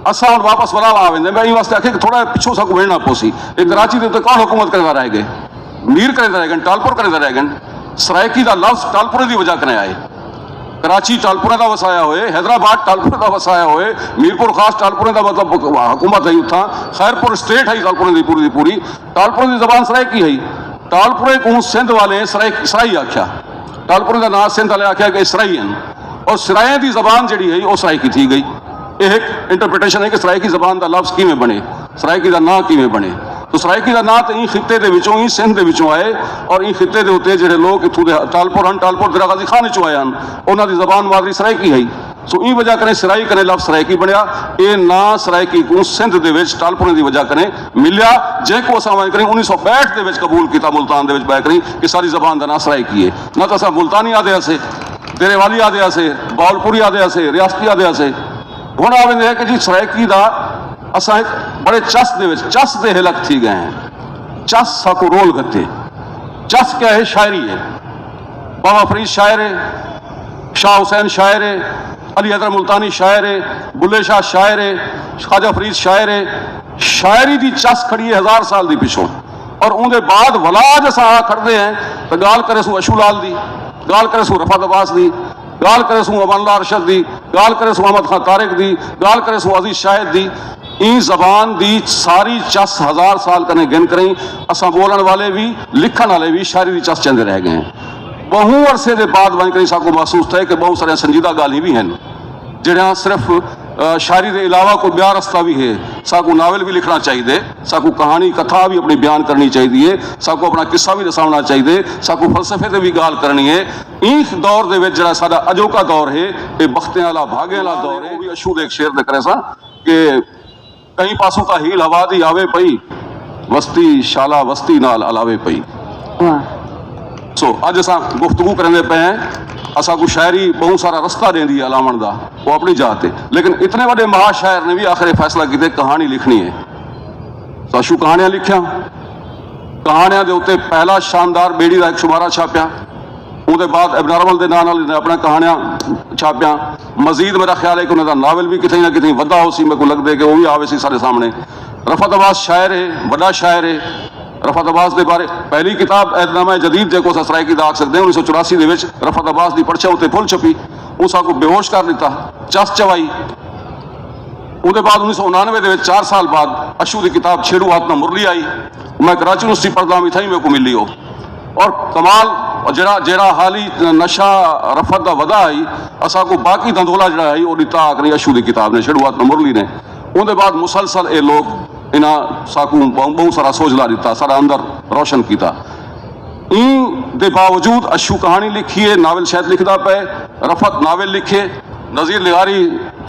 असा हम वापस वला आ वेंदे मैं इन वास्ते आखे कि थोड़ा पिछों सक वेणना पोसी कराची के कौन हुकूमत करता रह गए मीर करता रह गए टालपुर करता रह गए। सराइकी का लफ्ज टालपुरे की वजह कने आए कराची टालपुरे का वसाया होए हैदराबाद टालपुरे का वसाया होए मीरपुर खास टालपुरे का मतलब हुकूमत है उतना खैरपुर स्टेट है टालपुरे की पूरी टालपुरे की जबान सराइकी है टालपुरे को सिंध वाले सराई आख्या, टालपुरे का नाम सिंध वाले आख्या कि सराई हैं, और सराय की जबान जी है वह सराई की थी गई। यह एक इंटरप्रिटेशन है कि सरायकी जबान का लफ्ज़ किमें बने, सरायकी का नाम किमें बने। तो सरायकी का नाम तो इन खिते के विचों ही सिंध के विचों आए, और इन खिते के उत्ते जो लोग इतों के टालपुर हैं, टालपुर दरा गाजी खान चो आए हैं, उन्होंने जबान मादरी सरायकी है। सो ई वजह कने सराई कने लफ्ज़ सरायकी बनया। ये ना सरायकी को सिंध के टालपुरें की वजह कने मिलिया, जैको अस करें 1965 के कबूल किया मुल्तान के बै करें कि सारी जबान का नाम सरायकी है। ना तो अस मुल्तानी आदे हसे, डेरेवाली आदे हसे, बावलपुरी आदे हसे, रियासती आदे हसे। हुण आवेंदे है कि जी सरायकी का अस एक बड़े चस दे हिलक थी गए हैं। चस साको रोल गते, चस क्या है? शायरी है। बाबा फरीद शायर है, शाह हुसैन शायर है, अली हैदर मुल्तानी शायर है, बुल्ले शाह शायर है, ख्वाजा फरीद शायर है। शायरी की चस खड़ी है 1000 साल की पिछों, और उनके बाद वलाज अस खड़ते हैं तो गाल करे सू अशूलाल दी, गाल करे सू रफत अब्बास दी, गाल करे सू अमानुल्लाह अरशद दी, गाल करे सू अहमद खान तारिक दी, गाल करे सू अजीज शाहिद दी। ई जबान दी सारी चस 1000 साल कने गिन करें। असा बोलन वाले भी, लिखन वाले भी शायरी की चस चंदे रह गए हैं। बहु अरसे के बाद वन करें साको महसूस थे कि बहुत सारे संजीदा गाली भी हैं जड़ा सिर्फ शायरी के अलावा कोई ब्याह रस्ता भी है। साकू नावल भी लिखना चाहिए, साकू कहानी कथा भी अपनी बयान करनी चाहिए, साकू अपना किस्सा भी दसाना चाहिए, साकू फलसफे से भी गाल करनी है। इस दौर के जरा साडा अजोका दौर है, ये बख्तें वाला भागे वाला दौर है। भी अशू एक शेर करे सा कि कई पासों का हील हवा दी आवे पई, वस्ती शाला वस्ती नाल अलावे पई। सो अज अस गुफ्तगू करने पे हैं, असा को शायरी बहुत सारा रस्ता देंदी है अलावण का, वो अपनी जात है। लेकिन इतने बड़े महाशायर ने भी आखिर फैसला किया कहानी लिखनी है। तो अशू कहानियां लिखिया, कहानियां के उत्ते पहला शानदार बेड़ी का एक शुमारा छापिया, उसके बाद एबनॉर्मल के नाम ने अपना कहानियां छापिया। मजीद मेरा ख्याल है कि उन्होंने नावल भी कितनी ना कितनी वड्डा हो सी, मेरे को लगता है कि वो भी आवे सी सारे सामने। रफत अब्बास शायर है, बड़ा शायर है। रफत अब्बास के बारे पहली किताब ऐतनामा जदीद जो सरायकी आख सकते हैं 1984 के रफत अब्बास की पर्चा उत्ते फुल छपी, उस को बेहोश कर दिता, चस चवाई। उसके बाद 1999 के 4 साल बाद अशू की किताब छेड़ू हाथ ना मुरली आई। मैं कराची यूनिवर्सिटी पढ़दा भी थी, मेरे को मिली हो। और कमाल जरा जरा हाली नशा रफत का वधा आई, असा को बाकी धंधोला जरा आई वो दिता आखिरी अशू की किताब ने, छेड़ू हाथ ना मुरली ने। उसके बाद मुसलसल ये लोग इन्हें साकू बहुत सारा सोचला दिता, सारा अंदर रोशन किया। इन बावजूद अशू कहानी लिखी है, नावल शायद लिखता पे, रफत नावल लिखे। नज़ीर लिगारी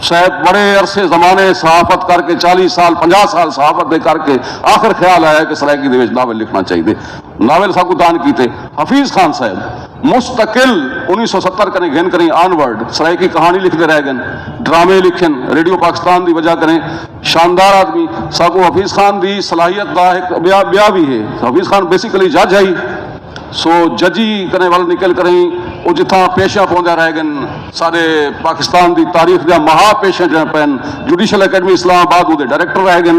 शायद बड़े अरसे जमाने सहाफत करके 40 साल 50 साल सहाफत करके आखिर ख्याल आया कि सरायकी दे विच नावल लिखना चाहिए। नावल साकू दान कीते। हफीज खान साहब मुस्तकिल 1970 करें गिन करें आनवर्ड सरायकी कहानी लिखते रह गए, ड्रामे लिखन, रेडियो पाकिस्तान की वजह करें शानदार आदमी। साकू हफीज खान की सलाहियत का एक ब्याह भी है। हफीज खान बेसिकली जज है, सो जजी कने वाल निकल करें वो जिथा पेशा पौंदा रह गए। सारे पाकिस्तान की तारीख का महापेशा जो पैन जुडिशल अकेडमी इस्लामाबाद वो डायरेक्टर रह गए।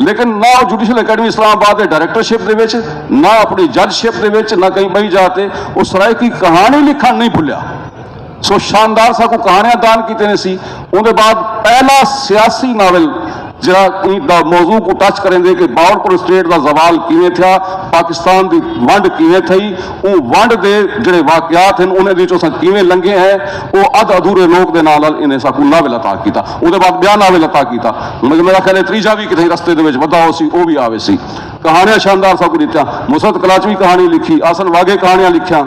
लेकिन ना जुडिशल अकेडमी इस्लामाबाद के डायरेक्टरशिप के ना अपनी जजशिप के ना कहीं बही जाते वो सरायकी कहानी लिखना नहीं भुलिया। सो शानदार सा को कहानियां दान की सी। उनके बाद पहला सियासी नावल जरा मौजू को टच करेंगे कि बावलपुर स्टेट का जवाल किवें था, पाकिस्तान की वंड किवें थी, वो वंड के जोड़े वाकयात हैं उन्हें किवें लंघे हैं, वो अध अधूरे लोग के नाल इन्हें साकू नावल अता किया। उसके बाद ब्याह नावल अता किया। मेरा ख्याल है तीजा भी कितने रस्ते के वधा हो सी, वो भी आवे सी। कहानियां शानदार साकू दित्या। मुसरत कलाचवी कहानी लिखी, आसन वागे कहानियां लिखिया।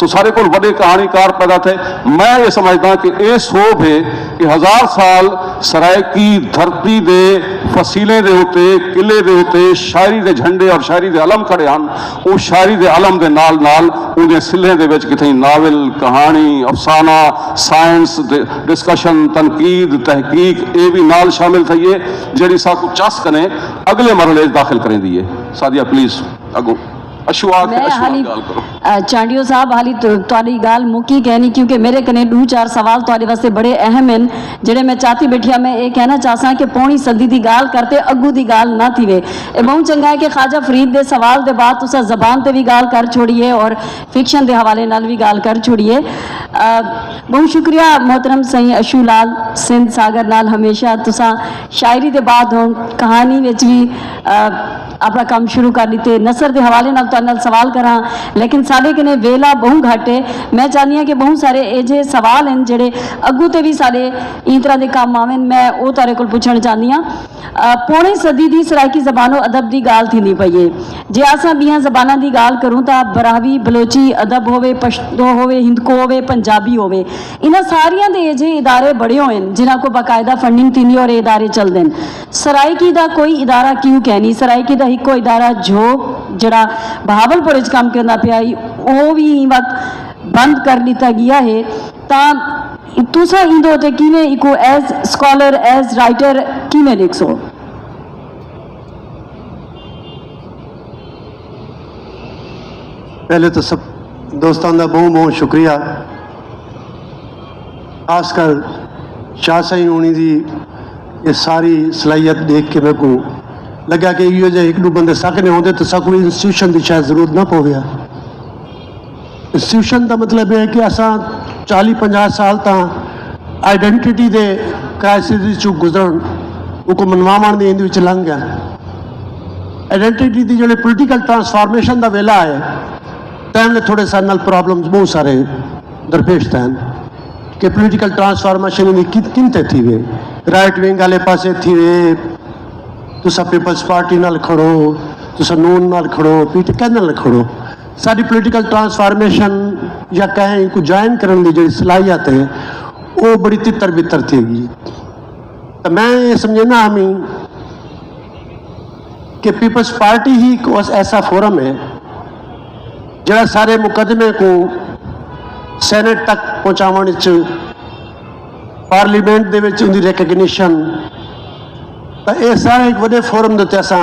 सो सारे को बड़े कहानीकार पैदा थे। मैं ये समझदा कि यह सोभ है कि 1000 साल सरायकी धरती दे फसीले दे होते, किले दे होते शायरी दे झंडे और शायरी दे अलम खड़े हैं। उस शायरी दे अलम दे नाल नाल उनके सिले दे विच कितनी नावल, कहानी, अफसाना, साइंस डिस्कशन, तनकीद, तहकीक ये भी नाल शामिल थी है, जी साकू चस कने अगले मरहले दाखिल करें दी है। सादिया प्लीज अगो अशू आ मैं हाली गाल करो। चांडियो साहब हाली तुहाडी गाल मुकी कहनी क्योंकि मेरे कने 2-4 सवाल तुहाडे वास्ते बड़े अहम हैं जेडे मैं चाहती बैठी मैं ये कहना चाहसा कि पौनी सदी की गाल करते अगू की गाल ना थी वे। ये बहुत चंगा है कि ख्वाजा फरीद के सवाल के बाद तुसा जबान ते भी गाल कर छोड़िए और फिक्शन के हवाले नाल भी गाल कर छोड़िए। बहुत शुक्रिया मोहतरम सही अशू लाल सिंध सागर नाल हमेशा तुसा शायरी के बाद हो कहानी विच भी अपना काम शुरू कर लीते। नसर के हवाले नाल ਤੁਹਾਡੇ ਨਾਲ ਸਵਾਲ ਕਰਾਂ ਲੇਕਿਨ ਸਾਡੇ ਕਨੇ ਵੇਲਾ ਬਹੁਤ ਘੱਟ ਹੈ। ਮੈਂ ਚਾਹੁੰਦੀ ਹਾਂ ਕਿ ਬਹੁਤ ਸਾਰੇ ਇਹ ਜਿਹੇ ਸਵਾਲ ਹਨ ਜਿਹੜੇ ਅੱਗੂ ਤੇ ਵੀ ਸਾਡੇ ਇਸ ਤਰ੍ਹਾਂ ਦੇ ਕੰਮ ਆਵਨ, ਮੈਂ ਉਹ ਤੁਹਾਡੇ ਕੋਲ ਪੁੱਛਣਾ ਚਾਹੁੰਦੀ ਹਾਂ। पौने सदी की सराइकी ज़बानों अदब की गाल थी पई है। जे असां ॿियां ज़बानां की गाल करूँ तो बरावी बलोची अदब होवे, पश्तो होवे, हिंदको होवे, पंजाबी होवे, इन्हां सारियां दे जे इदारे बड़े होए जिन्हां को बाकायदा फंडिंग थी और इदारे चलते हैं। सराइकी का कोई इदारा क्यों कहनी? सराइकी का इको इदारा जो जड़ा बहावलपुर च काम करना पिया वो भी वक्त बंद कर दिता गया है। तो तुसा इंदो ते किवें इको एज स्कॉलर एज राइटर किवें लिखसो? पहले तो सब दोस्तों का बहुत बहुत शुक्रिया, खासकर शाह साई होनी की ये सारी सलाहियत देख के मेरे को लगा कि इो जे एक दो बंदे सकने होंगे तो सब कोई इंस्टीट्यूशन की शायद जरूरत ना पवे। इंस्टीट्यूशन का मतलब है कि असा 40-50 साल तो आइडेंटिटी के क्राइसिस चो गुजरन उनको मनवावन इन लंघ गया। आइडेंटिटी की जो पोलिटिकल ट्रांसफॉर्मेशन का वेला है तैन थोड़े सारे नाल प्रॉब्लम्स बहुत सारे दरपेश थे कि पोलिटिकल ट्रांसफॉर्मेशन किनते थी वे राइट विंग वाले पासे थी वे तुसा पीपल्स पार्टी नाल खड़ो, तुसा नून नाल खड़ो, पीटी कहने नाल खड़ो। सारी पोलिटिकल ट्रांसफॉर्मेशन या कहें को ज्वाइन करने की जो सलाहियत है वो बड़ी तितर बितर थी। तो मैं ये समझना हमें कि पीपल्स पार्टी ही को ऐसा फोरम है जरा सारे मुकदमे को सैनेट तक पहुँचाने पार्लीमेंट दे विच उनकी रिकग्निशन, तो ये सारा एक बड़े फोरम देते असा।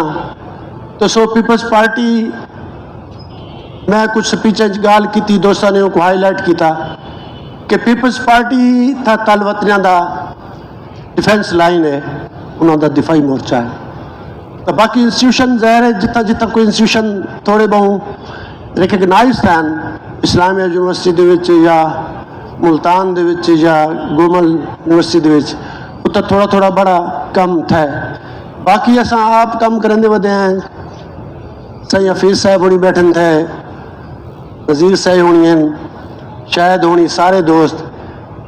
तो सो पीपल्स पार्टी मैं कुछ स्पीचें गाल की दोस्तों ने उनको हाईलाइट किया कि पीपल्स पार्टी था तलवतनिया का डिफेंस लाइन है, उन्होंने दिफाई मोर्चा है। तो बाकी इंस्टीट्यूशन ज़ाहिर है जितना जितना कोई इंस्टीट्यूशन थोड़े बहुत रिकगनाइज थे इस्लामिया यूनिवर्सिटी या मुल्तान दे या गोमल यूनिवर्सिटी उतना थोड़ा थोड़ा बड़ा कम था। बाकी असा आप कम करने वधे हैं। सही हफीज़ साहब होनी बैठन थे, वजीर साहब होनी हैं, शायद होनी सारे दोस्त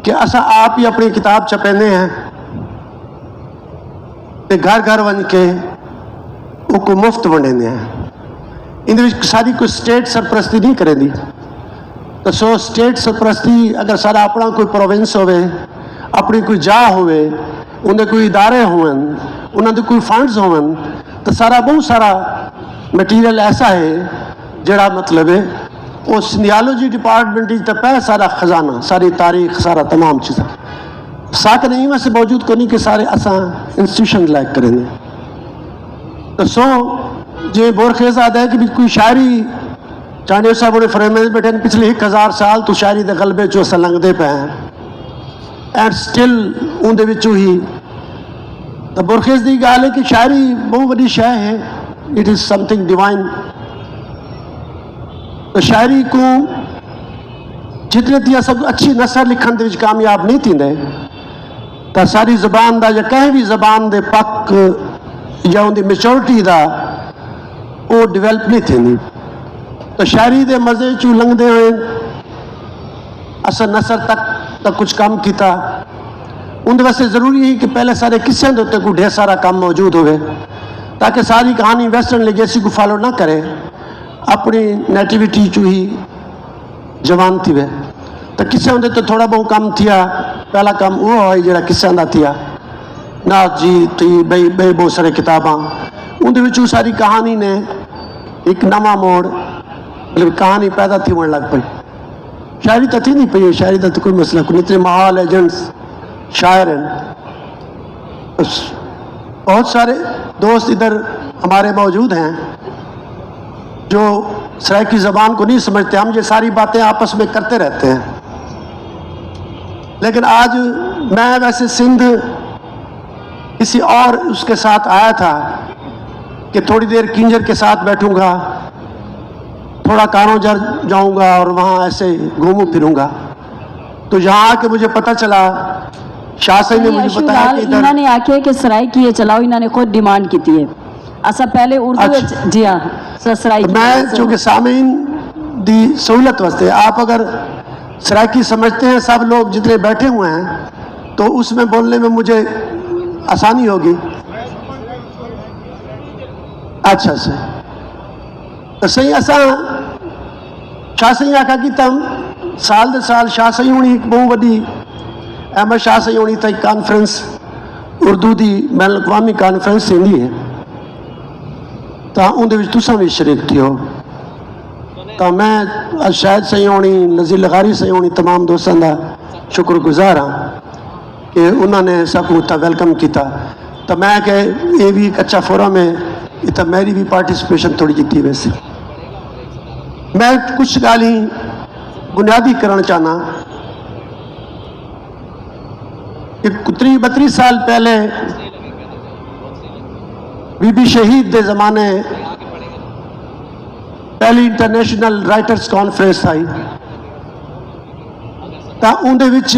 कि असा आप ही अपनी किताब छपेंदे हैं ते घर घर वन के उसको मुफ्त वंडेंदे हैं। इन सारी कोई स्टेट सरप्रस्ती नहीं करेंदी। तो सो स्टेट सरप्रस्ती अगर सारा अपना कोई प्रोविंस होवे, अपनी कोई जा होवे, उन्हें कोई इदारे होवन, उन्होंने कोई फंड्स होवन, तो सारा बहुत सारा मटीरियल ऐसा है जड़ा मतलब है उस नियालोजी डिपार्टमेंट तो पे सारा खजाना, सारी तारीख, सारा तमाम चीज़ें साथ नहीं वैसे मौजूद को नहीं कि सारे असा इंस्टीट्यूशन लाइक करेंगे। तो सो जे बोरखेज आता है कि भी कोई शायरी चांडियो साहब बड़े फ्रेम में बैठे पिछले 1000 साल तो शायरी के गलबे चो अस लंघते पे हैं एंड स्टिल उनके विचों ही। तो बोरखेज की गाल है कि शायरी बहुत बड़ी शय है, इट इज़ समथिंग डिवाइन। तो शायरी को जितने दिया सब अच्छी नसर लिखन के कामयाब नहीं थी तो सारी जबान का या कहीं भी जबान के पक या उनकी मैच्योरिटी का वो डिवेलप नहीं थी। तो शायरी के मज़े चू लंघते हुए अस नसर तक कुछ काम किया। उनके वास्ते जरूरी है कि पहले सारे किस्से के उत्ते कोई ढेर सारा काम मौजूद होवे ताकि सारी कहानी वेस्टर्न लेगेसी को फॉलो ना करे, अपनी नेटिविटी चू ही जवान थी वे। तो किस्से होंगे तो थोड़ा बहुत काम थिया, पहला काम वो है जरा किस्सा का थिया नाथ जी थी बई बई बहुत सारे किताबां उनके सारी कहानी ने एक नवा मोड़ मतलब कहानी पैदा थी होने लग पई। शायरी तो थी नहीं पई, शायरी का तो कोई मसला कोई, इतने महाल एजेंट्स शायर हैं। बहुत सारे दोस्त इधर हमारे मौजूद हैं जो सराइकी ज़बान को नहीं समझते। हम ये सारी बातें आपस में करते रहते हैं, लेकिन आज मैं वैसे सिंध किसी और उसके साथ आया था कि थोड़ी देर किंजर के साथ बैठूंगा, थोड़ा कानोजर जाऊंगा और वहाँ ऐसे घूमूं फिरूंगा। तो यहाँ आके मुझे पता चला, शाह साहब ने मुझे बताया कि इधर इन्होंने आके कि सराइकी ये चलाओ, इन्होंने खुद डिमांड की थी। असा पहले उर्दू अच्छा। जी हाँ सराय मैं चूँकि सामीन दी सहूलत वास्ते आप अगर सराइकी समझते हैं सब लोग जितने बैठे हुए हैं तो उसमें बोलने में मुझे आसानी होगी। अच्छा सही तो सही असां शाह सही आखा कि तम साल दे साल शाह सही होनी एक बहुत वड्डी अहमद शाह सही होनी तक कॉन्फ्रेंस उर्दू दी बैन अवी कॉन्फ्रेंस थींदी है तो उनके तुसा भी शरीक थियो तो मैं शायद सही होनी नज़ीर लगारी सही होनी तमाम दोस्तों का शुक्रगुजार हाँ कि उन्होंने सब उत्ता वेलकम किया। तो मैं कि ये भी एक अच्छा फोरम है इतना मेरी भी पार्टिसिपेशन थोड़ी की वैसे मैं कुछ गाल ही बुनियादी करना चाहना कि 32 साल पहले बीबी शहीद के ज़माने पहली इंटरनेशनल राइटर्स कॉन्फ्रेंस आई तो उनके विच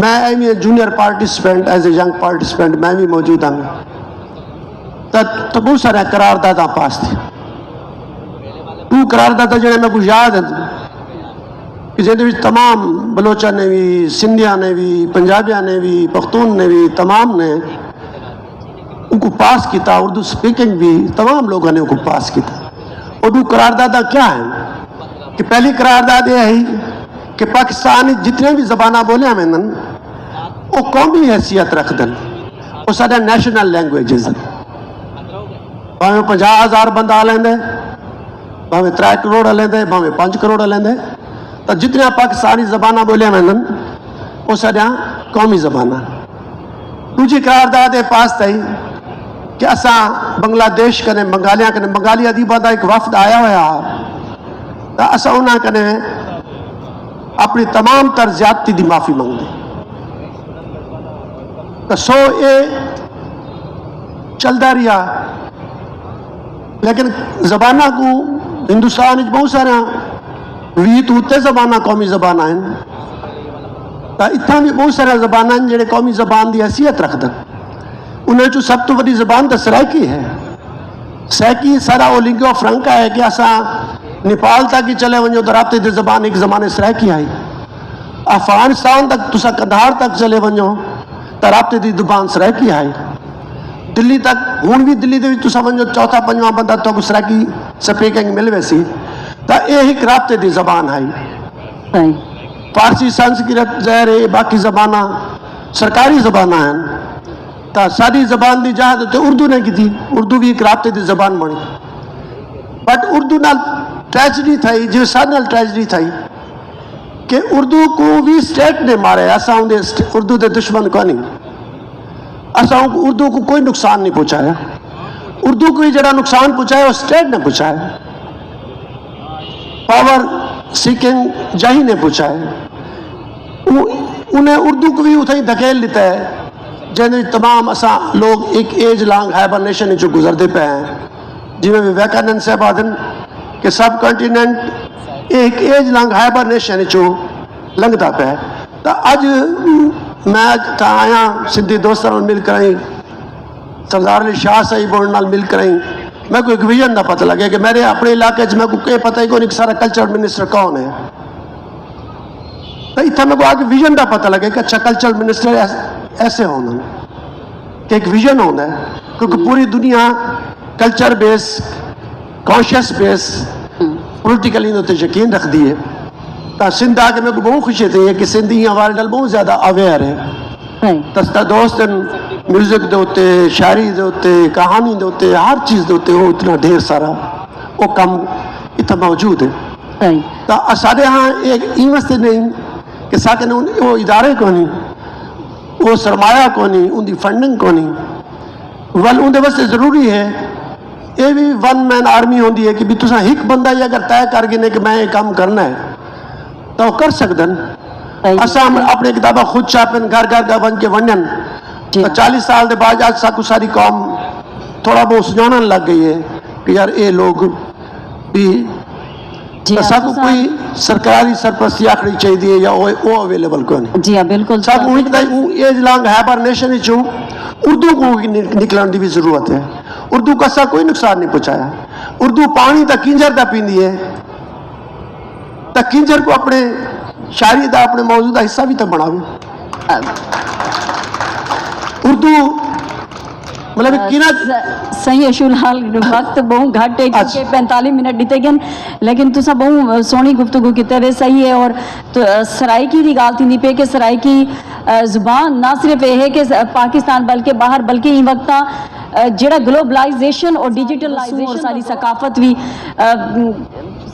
मैं एवं junior participant as a young participant मैं भी मौजूद हाँ तो बहुत सारे करारदादा पास थे तू करारदादा जो मैं कुछ याद है कि जिन्हें तमाम बलोचा ने भी सिंधिया ने भी पंजाबिया ने भी पख्तून ने भी तमाम ने उनको पास किया उर्दू स्पीकिंग भी तमाम लोगों ने उनको पास किया। उर्दू करारदादा क्या है कि पहली करारदाद यह है कि पाकिस्तान जितने भी ज़बाना बोलिया वेंदन वो कौमी हैसियत रखदन वो साढ़ा नेशनल लैंग्वेजिज भावें 50,000 बंदा लेंदे भावें 3 करोड़ लेंदे भावें 5 करोड़ लेंदे तो जितने पाकिस्तानी ज़बाना बोलिया वेंदन वो साढ़ा कौमी ज़बाना। दूजी करारदाद पास थी कि असा बांग्लादेश कने बंगालिया कने बंगाली अदीबा का एक वफद आया हुआ तो असा उन्हें कने अपनी तमाम तर ज्यादती की माफ़ी मंगते तो सो ये चलता रहा लेकिन ज़बाना को हिंदुस्तान बहुत सारा 20 तो उत्ते ज़बाना कौमी ज़बाना हैं तो इतना भी बहुत सारा ज़बाना जो कौमी ज़बान की हैसियत रखते उन्हें चो सब तो बड़ी ज़बान तो सराइकी है। सराइकी सारा वो लिंगो फ्रंका है कि असा नेपाल तक ही चले वजो तो राब्ते की ज़बान एक ज़माने सराइकी आई अफगानिस्तान तक तुसा कंधार तक चले वजो तो राब्ते की ज़बान सराइकी आई दिल्ली तक हूँ भी दिल्ली के तुसा वजो चौथा पंजवा बंदा तो सराइकी स्पीकिंग मिल वैसी तो यह एक राब्ते की ज़बान आई। फारसी संस्कृत ज़हर है बाकी ज़बाना सरकारी ज़बाना हैं तो सारी ज़बान की जहाज तो उर्दू ने की थी उर्दू भी एक राब्ते की ज़बान बनी बट उर्दू नाल ट्रेजडी थी जो सारे नाल ट्रेजडी थी कि उर्दू को भी स्टेट ने मारे असा उर्दू के दुश्मन को नहीं असा उर्दू को कोई नुकसान नहीं पहुँचाया उर्दू को जरा नुकसान पहुँचाया वो स्टेट ने पहुँचाया पावर सीकिंग जाही ने पहुँचाया उन्हें उर्दू को भी उतना ही धकेल लेता है जिन्हें तमाम असा लोग एक एज लॉन्ग हाइबरनेशन चो गुजरते पे हैं जिमें विवेकानंद साहब आदन कि सब कंटिनेंट एक एज लॉन्ग हाइबरनेशन चो लंघता पे तो अज मैं आया सिंधी दोस्तों मिल कर सरदार अली शाह साहिब नाल मिल कर मैं को एक विजन का पता लगे कि मेरे अपने इलाके मैं को कहीं पता ही कौन सारा कल्चर मिनिस्टर कौन है तो इतना मेरे को आगे विजन का पता लगे कि अच्छा कल्चर मिनिस्टर ऐसे होना कि एक विजन होना है क्योंकि पूरी दुनिया culture base conscious base politically यकीन रख दी है तो सिंध आके मेरे को बहुत खुशी थी कि सिंधी हमारे नाल बहुत ज़्यादा अवेयर है तो दोस्त म्यूजिक के उत्ते शायरी के उत्ते कहानी के उत्ते हर चीज़ के उत्ते वो इतना ढेर सारा वो कम इतना मौजूद है तो साढ़े यहाँ एक इवेंट नहीं कि साके वो इदारे को नहीं वो सरमाया को नहीं उनकी फंडिंग को नहीं वल उनके वास्ते ज़रूरी है ये भी वन मैन आर्मी होती है कि भी तुसा एक बंदा ही अगर तय कर गिने कि मैं ये काम करना है तो कर सकदन असा अपनी किताबा खुद छापन घर घर का बन के वंडन तो 40 साल के बाद आज साकू सारी कौम थोड़ा बहुत सुझाने लग गई है कि यार ये लोग भी जी तो हाँ, सानू तुसां- कोई सरकारी सरपरस्ती आखनी चाहिए या वो अवेलेबल कौन है जी हाँ बिल्कुल सब एज लॉन्ग है पर नेशन चूँ उर्दू को निकलने की भी जरूरत है। उर्दू कसा कोई नुकसान नहीं पहुंचाया। उर्दू पानी तो किंजर का पींदी है तो किंजर को अपने शायरी का अपने मौजू का हिस्सा भी तो बनावे। उर्दू मतलब किना सही अशुलाल वक्त बहु घट है क्योंकि 45 मिनट दिते गए लेकिन तुसा बहु सोहनी गुफ्तगू किते वे सही है। और तो सराइकी की गाल थी पे कि सराइकी जुबान ना सिर्फ यह है कि पाकिस्तान बल्कि बाहर बल्कि इन वक्त जेड़ा ग्लोबलाइजेशन और डिजिटलाइजेशन और सारी सकाफत भी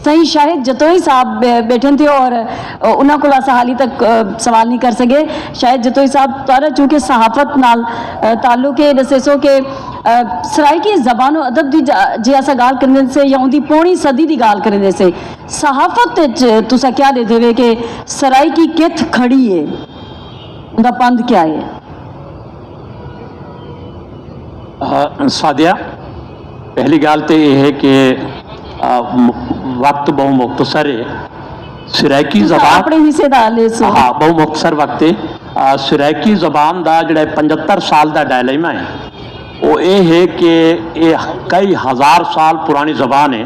सही शाहिद जतोई साहब बैठे थे और उन्होंने को अस हाली तक सवाल नहीं कर सके। शायद जतोई साहब तारा चूँकि सहाफत नाल ताल्लुक है दसेसो के सराइकी ज़बान और अदब की जे अस गाल करने से या उनकी पौनी सदी की गाल करने से सहाफत तुसा क्या दे देवे कि सराइकी कित खड़ी है उनका पंद क्या है? सादिया पहली गाल तो यह है कि वक्त बहु मुख्तसर है। सराइकी जबान अपने हिस्से का ले सो हाँ बहु मुख्तसर वक्त है। सराइकी जबान का जोड़ा 75 साल का डायलेमा है वो ये है कि ये कई हज़ार साल पुरानी जबान है।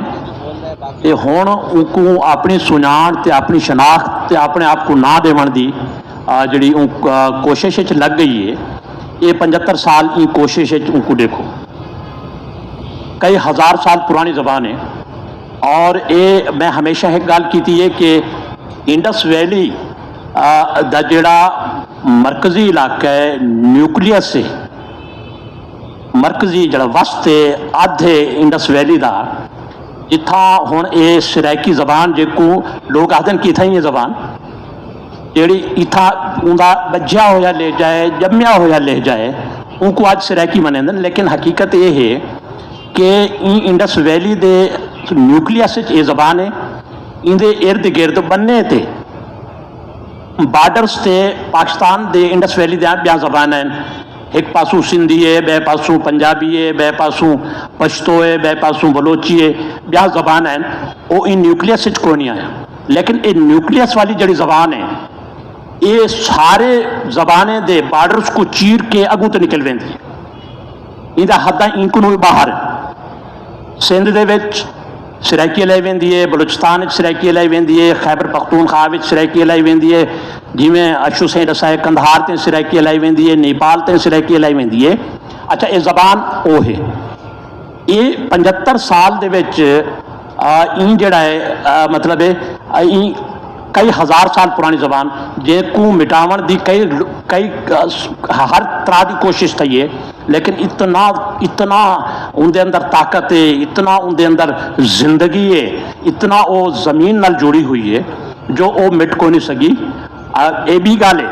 ये हुण उनको अपनी सुनाण ते अपनी शनाख्त ते अपने आप को ना देवन की जी कोशिश लग गई है। ये 75 साल की कोशिश उनको देखो कई हज़ार साल पुरानी जबान है। और ये मैं हमेशा एक गल की है कि इंडस वैली दा जिहड़ा मरकजी इलाका है न्यूक्लियस है मरकजी जिहड़ा वस्त है आधे इंडस वैली का जिथा हुण ये सराइकी जबान जिसको लोग आखदे कि इत्थां ही जबान जिहड़ी इत्थां उनका बज्झा होया लहजा है जम्मिया होया लहजा है उनको अज सराइकी मनेंदे। लेकिन हकीकत ये है कि इंडस वैली दे न्यूक्लियस ये जबान है। इंदे इर्द गिर्द बन्ने ते बार्डर्स ते पाकिस्तान दे इंडस वैली दे ब्याह जबान हैं। एक पासू सिंधी है बे पासू पंजाबी है बे पासू पश्तो है बे पासू बलोची है ब्याह जबान हैं वो इन न्यूक्लियस को नहीं आया। लेकिन ये न्यूक्लियस वाली जड़ी जबान है ये सारे जबाने दे बार्डर्स को चीर के अगू तो निकल वेंदी इंदा हद्दां इंको भी बाहर सिंध दे विच सराइकी लाई वेंदी है बलूचिस्तान सराइकी लाई वेंदी है खैबर पख्तूनख्वा विच सराइकी लाई वेंदी है जिमें अशु सही दसाए कंधार ते सराइकी लाई वेंदी है नेपाल ते सराइकी लाई वेंदी है। अच्छा ये जबान वो है ये 75 साल दे विच इन जड़ा है मतलब है कई हज़ार साल पुरानी जबान जिसको मिटावन की कई हर तरह की कोशिश थी है। लेकिन इतना उनके अंदर ताकत है इतना उनके अंदर जिंदगी है इतना वो ज़मीन नाल जुड़ी हुई है जो वो मिट को नहीं सकी। ये भी गल है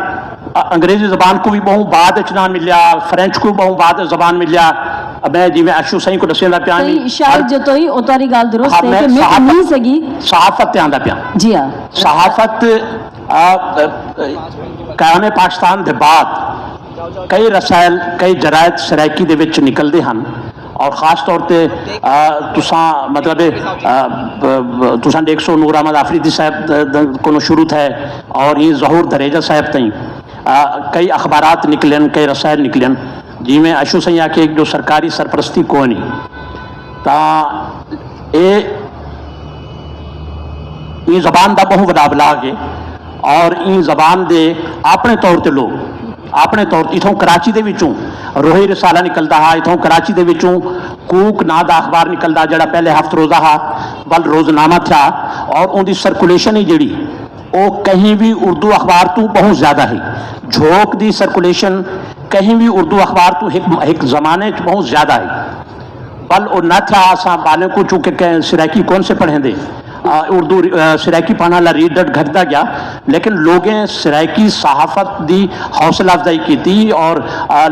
अंग्रेजी जबान को भी बहु बाद ना मिलिया फ्रेंच को बहु बाद जबान मिलिया। मैं जिमें अशु सही को दसेंदा पिया शायद जो तो ही उतारी गाल दुरुस्त है कि मिट नहीं सकी सहाफत ते आंदा पिया। जी हाँ सहाफत कायम पाकिस्तान के बाद कई रसायल कई जरायत सराइकी दे विच निकलते हैं और ख़ास तौर पर तुसां मतलब तुसां देख सो नूर अहमद आफरीदी साहब को शुरू थे और ये जहूर दरेजा साहब तई कई अखबारात निकलन कई रसायल निकलन जिमें अशु सही आके जो सरकारी सरपरस्ती को नहीं तो ये जबान का बहुत बड़ा बलाग है। और इन जबान दे अपने तौर पर लोग अपने तौर इतों कराची दे विचों रोही रिसाला निकलता हा इतों कराची दे विचों कूक ना दा अखबार निकलता जड़ा पहले हफ्त रोज़ा हा बल रोज़नामा था और उनकी सर्कुलेशन ही जी वो कहीं भी उर्दू अखबार तो बहुत ज़्यादा है। झोंक दी सर्कुलेशन कहीं भी उर्दू अखबार तो एक ज़माने बहुत ज़्यादा है। बल और न था असा बाले को चूँकि सराइकी कौन से पढ़े दे उर्दू सराइकी पढ़ने वाला रीडर घटता गया लेकिन लोगों सराइकी सहाफत की हौसला अफजाई की थी और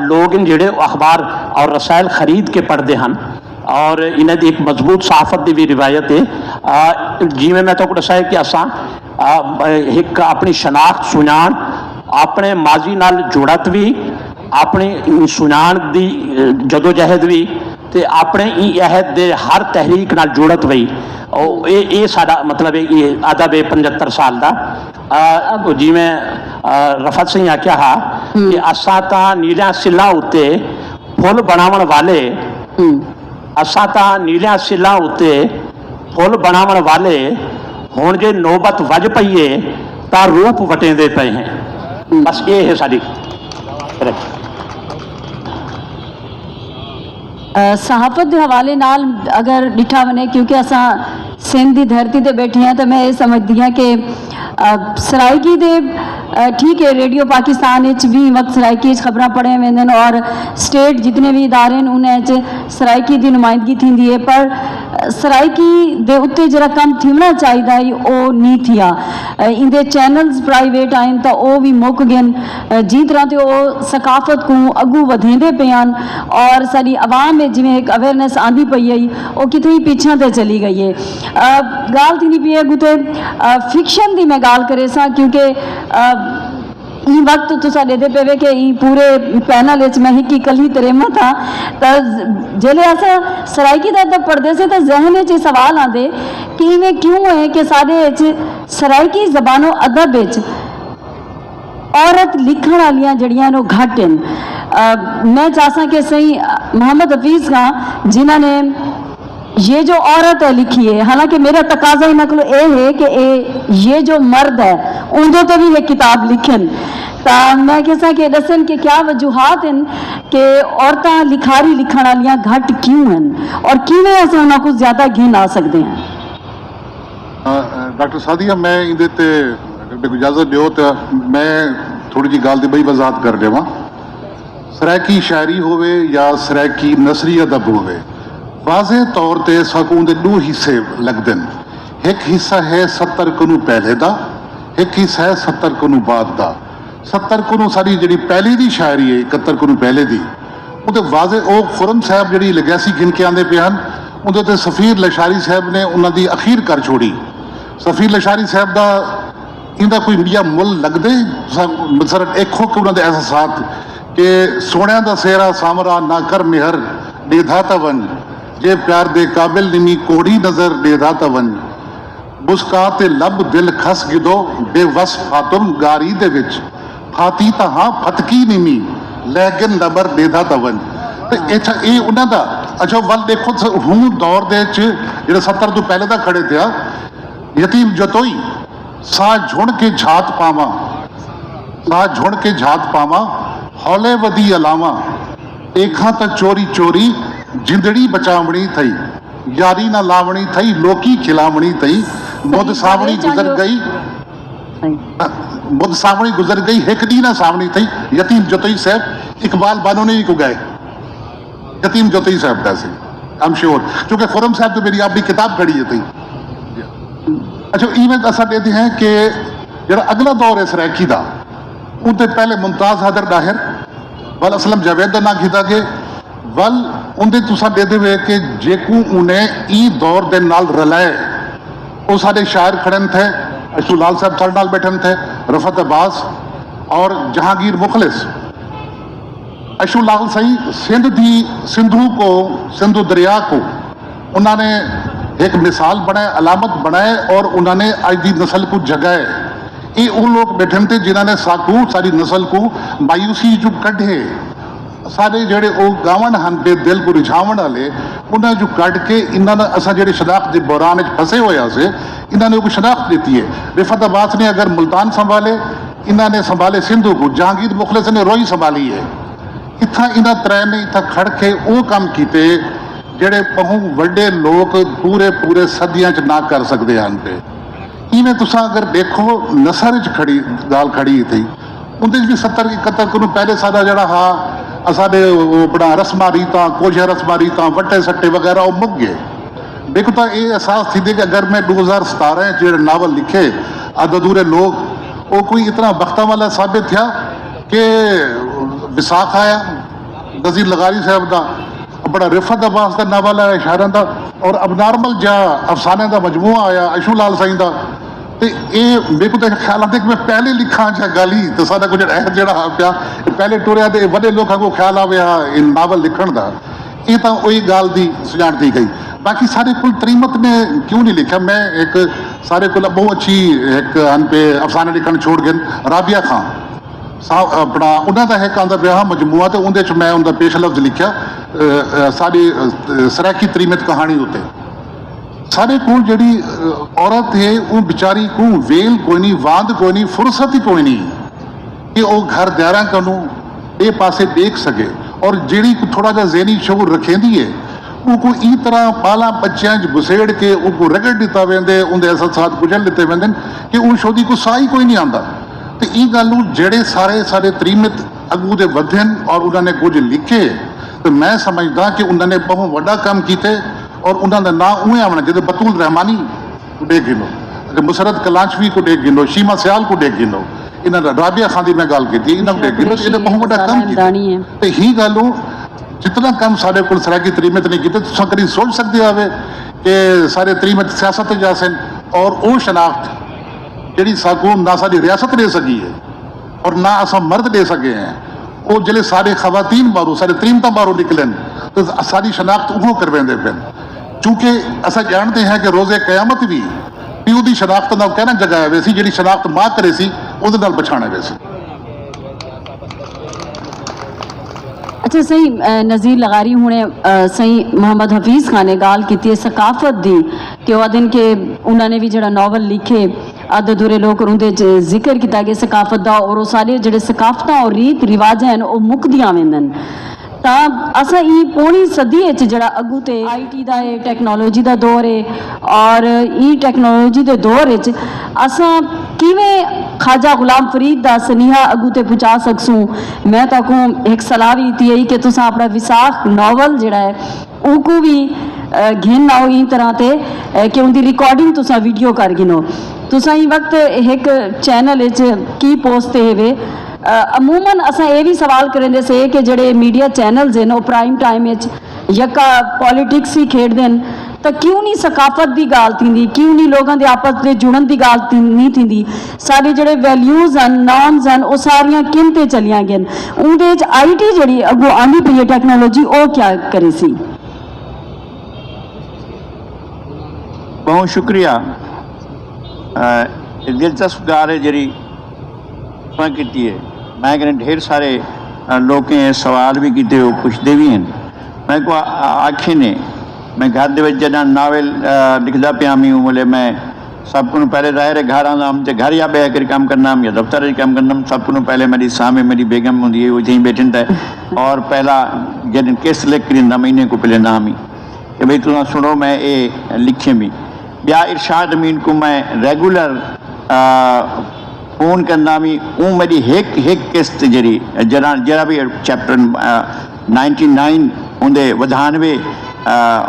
लोग जेड़े अखबार और रसायल खरीद के पढ़ते हैं और इन्हें एक मजबूत सहाफत की भी रिवायत है। जिमें मैं तो दसाया कि असा एक अपनी शनाख्त सुनान अपने माजी नाल जुड़त भी अपनी सुनान की जदोजहद भी ਤੇ ਆਪਣੇ ਹੀ ਅਹਿਦ ਦੇ ਹਰ ਤਹਿਰੀਕ ਨਾਲ ਜੁੜਤ ਪਈ। ਉਹ ਇਹ ਸਾਡਾ ਮਤਲਬ ਹੈ ਇਹ ਅਦਬ ਹੈ 75 ਸਾਲ ਦਾ। ਜਿਵੇਂ ਰਫਤ ਸਿੰਘ ਆਖਿਆ ਹਾਂ ਕਿ ਅਸਾਂ ਤਾਂ ਨੀਲਿਆਂ ਸਿੱਲਾਂ ਉੱਤੇ ਫੁੱਲ ਬਣਾਉਣ ਵਾਲੇ, ਅਸਾਂ ਤਾਂ ਨੀਲਿਆਂ ਸਿੱਲਾਂ ਉੱਤੇ ਫੁੱਲ ਬਣਾਉਣ ਵਾਲੇ, ਹੁਣ ਜੇ ਨੌਬਤ ਵੱਜ ਪਈਏ ਤਾਂ ਰੂਪ ਵਟੇਂਦੇ ਪਏ ਹੈ। ਬਸ ਇਹ ਹੈ ਸਾਡੀ। सहाफत के हवाले नाल अगर डिठा वने, क्योंकि असा सिंध की धरती ते बैठे हैं, तो मैं ये समझती हाँ कि सराइकी दे ठीक है रेडियो पाकिस्तान भी वक्त सराइकी खबर पढ़े वेंदन और स्टेट जितने भी इदारे हैं उन्हें सराइकी की नुमाइंदगी थी है, पर सराइकी दे उत्ते जरा कम थीवना चाहिए वो नहीं थिया। इंदे चैनल्स प्राइवेट आइन तो वो भी मुक गए जी तरह से वो सकाफत को अगू वधेंदे पे हैं और सारी आवाम में जिमें एक अवेयरनेस आंदी पई है वो कितनी पीछा ते चली गई है। गाल थी पी है गुते फिक्शन की मैं गाल करे सा, क्योंकि ई वक्त तुसा देते पे कि ई पूरे पैनल मैं ही कल ही तरेमा था तो जेले असा सराइकी का पढ़ते से तो जहन च सवाल आते कि इवें क्यों है कि साढ़े सराइकी जबानो अदब औरत लिखण वालियां जड़ियां नो घट हैं। मैं चाहसा कि सही मोहम्मद हफीज़ का जिन्होंने ये जो औरत है लिखी है, हालांकि मेरा तकाजा इन्हों को है कि ये जो मर्द है उनको तो भी ये किताब लिखन, तो मैं कैसा कि दसन कि क्या वजूहत हैं कि औरतां लिखारी लिखण वालियां घट क्यों हैं और किवें असीं उन्हां को ज़्यादा घिन आ सकते हैं। डॉक्टर सादिया मैं इहदे ते अगर इजाजत दिओ तो मैं थोड़ी जी गल दी बई वजाहत कर देवां। सराइकी शायरी होवे या सराइकी नसरी अदब होवे, वाजे तौर पर सकून के दो हिस्से लगते हैं। एक हिस्सा है 70 कनू पहले का, एक हिस्सा है 70 कनू बाद का। 70 कनू सारी जी पहली की शायरी है 71 कनू पहले की, वो वाजे वो खुरम साहब जी लगैसी गिन के आते पे हैं, उन्होंने सफीर लशारी साहब ने उन्होंने अखीर कर छोड़ी। सफीर लशारी साहब का इनका कोई मिया मुल लगते सर देखो कि उन्होंने एहसास कि सोनिया का सेहरा सामरा ना कर मेहर देधा तवन, जे प्यार दे काबिल निमी कोड़ी नजर देदा तवन, मुस्काते लब दिल खस गिदो बेवस फातुम गारी दे विच, फाती तहां फतकी निमी लैगन नबर देदा तवन। अच्छा ये उन्हों का अच्छा वल देखो हूँ दौर दे जो 70 तो पहले तक खड़े थे, यतीम जतोई सा झुण के झात पावा, सा झुण के झात पावा, हौले वदी अलावा, एखा त चोरी चोरी जिंदड़ी बचावणी थई, यारी ना लावणी थई, लोकी खिलावणी थई, मुद सावणी गुजर गई, मुद सावणी गुजर गई, हिक दी ना सावणी थई। यतीम जतोई साहब इकबाल बानो ने ही को गए, यतीम जतोई साहब का आई एम श्योर, क्योंकि खुरम साहब तो मेरी आपकी किताब खड़ी है थी। अच्छा इवें असा कहते हैं कि जरा अगला दौर है सराइकी का, उनते पहले मुमताज हैदर दाहिर वल असलम जावेद का ना खिता के वल उनके तुसा दे दे कि जेकू उन्हें ई दौर के नाल रलाए वो सारे शायर खड़न थे, अशू लाल साहब सारे नाल बैठन थे, रफत अब्बास और जहांगीर मुखलिस। अशू लाल सही सिंधु को सिंधु दरिया को उन्होंने एक मिसाल बनाए, अलामत बनाए और उन्होंने अज की नस्ल को जगाए। ये वो लोग बैठे थे जिन्होंने साकू सारी नस्ल को मायूसी जो कढ़े, सारे जेडे वो गावन हैं पे दिल को रिझावन वाले उन्हें जो कढ़ के इन्होंने असा जो शनाख्त के बौरान फंसे हुए से इन्होंने वो शनाख्त देती है। रिफत अब्बास ने अगर मुल्तान संभाले, इन्होंने संभाले सिंधु को, जहांगीर मुखलिस ने रोई संभाली है। इतना इन्होंने त्रै ने इतना खड़ के वो काम किए जेडे बहु वड्डे लोग पूरे पूरे सदियां च ना कर सकते हैं पे। इवें तुसा अगर देखो नसर च खड़ी गाल खड़ी थी उनके भी 70-71 को पहले सारा जरा हाँ साढ़े अपना रस्मा रीतां कोझा रस्मा रीतां वट्टे सट्टे वगैरह वो मुक गए। देखो तो ये एहसास थी कि अगर मैं 2017 जो नावल लिखे अधूरे लोग वो कोई इतना बख्ता वाला साबित था कि विसाख आया नज़ीर लगारी साहब का बड़ा रिफत अब्बास का नावल आया इशारा का और अब नॉर्मल जा अफसाने का मजमूआ आया अशू लाल साईं का। तो ये मेरे को तो ख्याल आता कि मैं पहले लिखा चाहे गाली तो सारा कुछ जो पिया पहले टुरिया तो बड़े लोगों को ख्याल आया इन नावल लिखण का। ये तो वही गाल दी सुझाण दी गई। बाकी सारे कुल तरीमत ने क्यों नहीं लिखा, मैं एक सारे कुल बहुत अच्छी एक अन पे अफसाने लिखण छोड़ गए राबिया खां अपना उन्हों का एक आंदा पिया मजमूआ, तो उनके मैं उनका पेश लफ्ज लिखा साड़ी सराकी तरीमत कहानी उत्ते सारे को जी औरत है वो बेचारी को वेल कोई नहीं, वांद कोई नहीं, फुर्सत ही कोई नहीं कि वो घर द्यारा कनू ये पासे देख सके। और जी थोड़ा जा ज़हनी शऊर रखेंदी है वो ई तरह पाला बच्चों घुसेड़ के वो रगड़ दिता वेंदे, उनके एहसास कुचल दिते वेंदे कि उन शोधी को सा ही कोई नहीं आता। तो ये गल जेड़े सारे सारे तरीमत अगू दे वधन और उन्होंने कुछ लिखे, तो मैं समझदा कि उन्होंने बहुत वड्डा काम किए और उन्होंने ना उवें आना जिसे बतूल रहमानी को डेग गिनो, मुसरत कलांचवी को डेग गिनो, शीमा सियाल को डेग गिनो, इन्होंने राबिया खां की मैं गल की इन्होंने डेग गिनो, इन्हें बहुत वड्डा काम किया। तो ही गल जितना कम साढ़े को सराकी तरीमत नहीं किए, तुम कभी सोच सकते हो कि सारे तरीमत सियासत जा सन और वो शनाख्त जी साकू ना साड़ी रियासत दे सकी है और ना असा मर्द दे सके हैं, वो जिले सारे खवातीन बारू सारे तरीमत बारू निकलन तो सारी शनाख्त वो करवेंदे पे। चूंकि असा जानते हैं कि रोज़े क़यामत भी प्यू की शनाख्त ना कहना जगह वैसी जी शनाख्त माँ करे सी उहदे नाल पछाणे वैसी। अच्छा सही नज़ीर लगारी हुणे सही मोहम्मद हफीज़ खान ने गाल की सकाफत दी कि वह दिन के उन्होंने भी जड़ा नॉवल लिखे अद अधूरे लोग उनके जिक्र किया गया सकाफत का, और वो सारे जड़े सकाफत और रीत रिवाज हैं वो मुकदियां वेंदन। तो असा ई पौनी सदी जड़ा अगू ते IT का है, टैक्नोलॉजी का दौर है और ई टैक्नोलॉजी के दौर असा किवें ख्वाजा गुलाम फरीद का सनीहा अगू ते पहुँचा सकसूँ। मैं ताको एक सलाह भी दी है कि तुसा अपना विसाख नॉवल जड़ा है उनको भी घिन आओ ई तरह ते कि उनकी रिकॉर्डिंग तुसा वीडियो कर गिनो। तुसा ई वक्त एक चैनल की पोस्ट है अमूमन असा ये भी सवाल करेंदे से कि जड़े मीडिया चैनल्स हैं वो प्राइम टाइम यका पॉलिटिक्स ही खेडते हैं, तो क्यों नहीं सकाफत की गाल थी, क्यों नहीं लोगों के आपस में जुड़न की गाल नहीं थी। सारे जड़े वैल्यूज़ हैं नॉर्म्स हैं वो सारिया किनते चलिया गए, उनके IT जी अगो आनी पई है टैक्नोलॉजी वो क्या करे सी। बहुत शुक्रिया, दिलचस्प गाल है जी की है। मैं कहना ढेर सारे लोग सवाल भी किए वो पुछते भी हैं। मैं को आखे ने मैं घर के जहाँ नावल लिखता पिया मी बोले मैं सब को पहले ज़ाहिर घर आना मुझे घर या बह कर काम करना या दफ्तर काम करना, सब को पहले मेरी सामने मेरी बेगम होंगी वो ही बैठन था और पहला जन केस लिख कर महीने को पहले नाम ही कि भाई तुम सुनो मैं ये लिखे भी ब्या इरशाद अमीन को मैं रेगुलर फोन करना भी वो मेरी एक किस्त जी जरा भी चैप्टर 99 उनके 92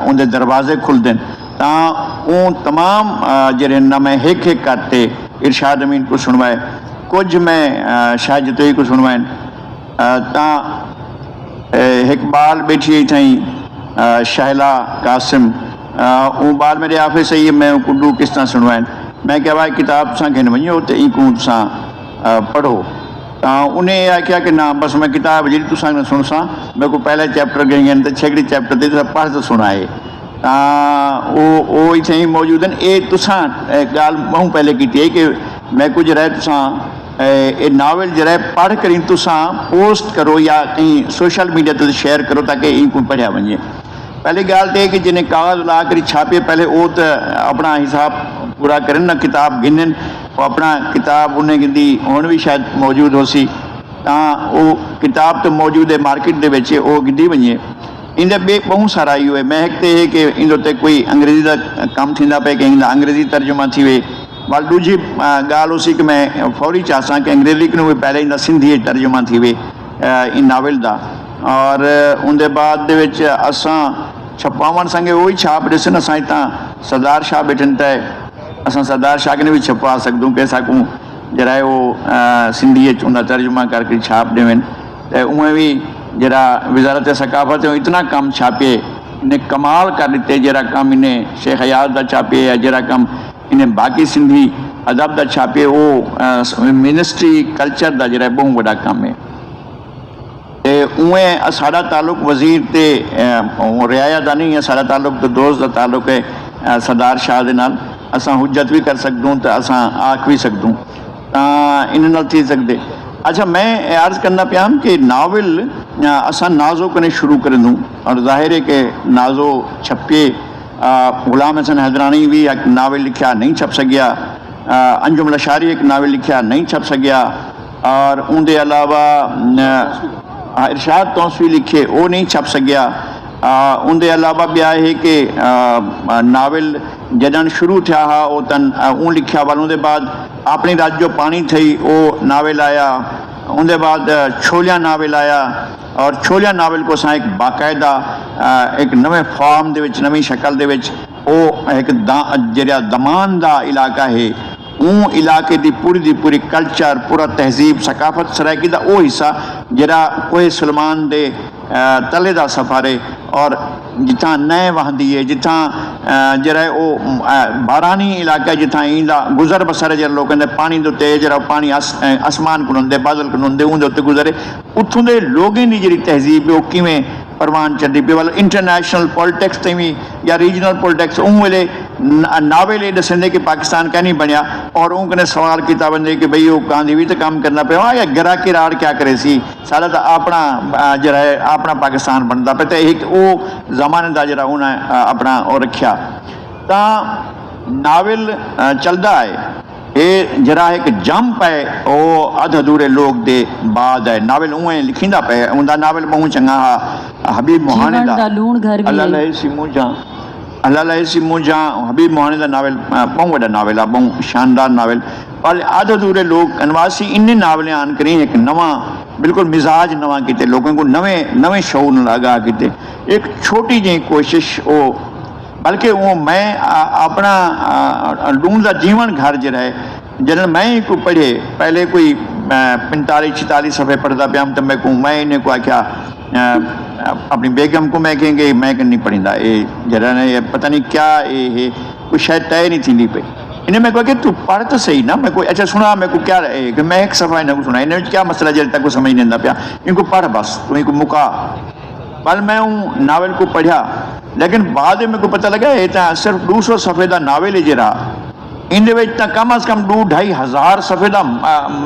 उनके दरवाजे खुलते तो वो तमाम जरे न मैं एक करते इरशाद अमीन को सुनवाए, कुछ मैं शाह जतोई को सुनवाए तो इकबाल बैठी थी शाहला कासिम वो बाल मेरे ऑफिस आई मैं कुडू किस तरह सुनवाए। मैं क्या भाई किताब सा घिन वजो तो ई को तुसा पढ़ो, तो उन्हें आख्या कि ना बस मैं किताब जी तुसा न सुन सा मेरे को पहले चैप्टर गई तो छेकड़ी चैप्टर ते पढ़ तो सुनाए वो इतने ही मौजूद हैं। ये तुसा गाल बहु पहले की है कि मैं कुछ रहे तुसा ये नावल जरा पढ़ कर तुसा पोस्ट करो या कहीं सोशल मीडिया पर शेयर करो ताकि इनको पढ़िया वजे। पहली गाल तो कि जिन्हें कागज़ ला कर छापे पहले वो तो अपना हिसाब पूरा करें ना किताब गिनन वो अपना किताब उन्हें दी हुण भी शायद मौजूद हो सी तो वो किताब तो मौजूद है मार्केट के बच्चे वो गिदी वजे। इन बे बहुत सारा इो है महक तो है कि इन ते कोई अंग्रेजी का कम थींदा पे कि इन अंग्रेजी तर्जुमा थी वे वाल दूजी गाल उसी कि मैं फौरी चाहसा कि अंग्रेजी को भी पहले इन सिंधी तर्जुमा थी वे इन नावल का और उनके बाद असा छपावन संगे वही छाप ॾिसनि असां हितां सरदार शाह बैठन त असां सरदार शाह के भी छपवा सकूँ कि असांको जरा वो सिंधी उनका तर्जुमा करके छाप ॾेवन तो उमें भी जरा वजारत सकाफत इतना कम छापे इन्हें कमाल कर दिते जरा कम इन्हें शेख हयात का छापे या जरा कम इन्हें बाकी सिंधी अदब का छापे वो मिनिस्ट्री कल्चर का जरा बहुत बड़ा कम है। उवें साडा ताल्लुक वजीर ते रियाया दा नहीं है, साडा ताल्लुक तो दोस्त दा ताल्लुक है सरदार शाह दे नाल। असां हुज्जत भी कर सकदूं तो असां आख भी सकदूं, इन नाल थी सकदे। अच्छा, मैं अर्ज करना पिया कि नावल असां नाजो कने शुरू कर दूँ, और जाहिर है कि नाजो छपे गुलाम हसन हैदरानी भी एक नावल लिखा नहीं छप सकिया, अंजुम लशारी एक नावल लिखा नहीं छप सकिया, और उनके अलावा इरशाद तौसवी लिखे वो नहीं छप सकिया। उनके अलावा ॿिया है कि नावल जॾहिं शुरू थिया हा वो तन उन लिखिया वाल, उनके बाद अपनी रात जो पानी थी वो नावल आया, उनके बाद छोलिया नावल आया, और छोलिया नावल को असां एक बाकायदा एक नवे फॉर्म दे विच नवी शक्ल दे विच वो एक जरा दमान दा इलाका है, उन इलाके की पूरी कल्चर पूरा तहजीब सकाफत सरायकी का वो हिस्सा जरा कोई सलमान दे तले का सफ़र है, और जिथा नए वहदी है, जिथा जरा वो बारानी इलाका जिथा ईंदा गुजर बसर जरा लोगों के पानी के उत्ते जरा पानी आसमान को होंगे बादल को होंगे उनके उत्ते गुजरे, उतों के लोगों की जी तहजीब है वो किमें परवान चढ़ी पी वाल इंटरनेशनल पॉलिटिक्स ते भी या रीजनल पॉलिटिक्स उन वेले नावल ये दसेंदे कि पाकिस्तान क्या नहीं बनया, और उनकने सवाल किया बंदे कि भाई वो गांधी भी तो काम करना पे या गिरा की राड़ क्या करे सी, सारा तो अपना जरा है अपना पाकिस्तान बनता पे, तो एक वो जमाने का जरा उन्हें अपना वो रखा। तो नावल चलता है ये जरा एक जंप है वो अध अधूरे लोग दे बाद है, नावल उएं लिखींदा पे उनका नावल बहुत चंगा हा। हबीब मोहाने दा अल्लाह लहे सिमू जा, अल्लाह लहे सिमू जा, हबीब मोहाने दा नावल बहुत बड़ा नावल है, बहुत शानदार नावल। और अध अधूरे लोग कनवासी इन नावलें आन करें एक नवा बिल्कुल मिजाज नवा किते, लोगों को नवे शौर लगा किते, एक छोटी जी कोशिश वो, बल्कि वो मैं अपना लूण का जीवन घर जरा है जन मैं ही को पढ़े पहले कोई 45-46 सफ़े पढ़ता पाया, तो मैं इन्हें को आख्या अपनी बेगम को मैं कहेंगे मैं नहीं पढ़ींदा ये जरा ने पता नहीं क्या ये कोई शायद तय नहीं थी पे, इन्हें मैं कहा कि तू पढ़ तो सही ना, मैं कोई अच्छा सुना मेरे को क्या रहे कि मैं एक सफ़ा इन्हें को सुना, इन्हें क्या मसला जल तक को समझ नहीं आता पाया, इनको पढ़ बस तू इनको मुका। कल मैं उन नावल को पढ़ा, लेकिन बाद में मेरे को पता लगा ये तो सिर्फ 200 सफ़े का नावल है जरा, इन कम अज़ कम 2-2.5 हज़ार सफ़े का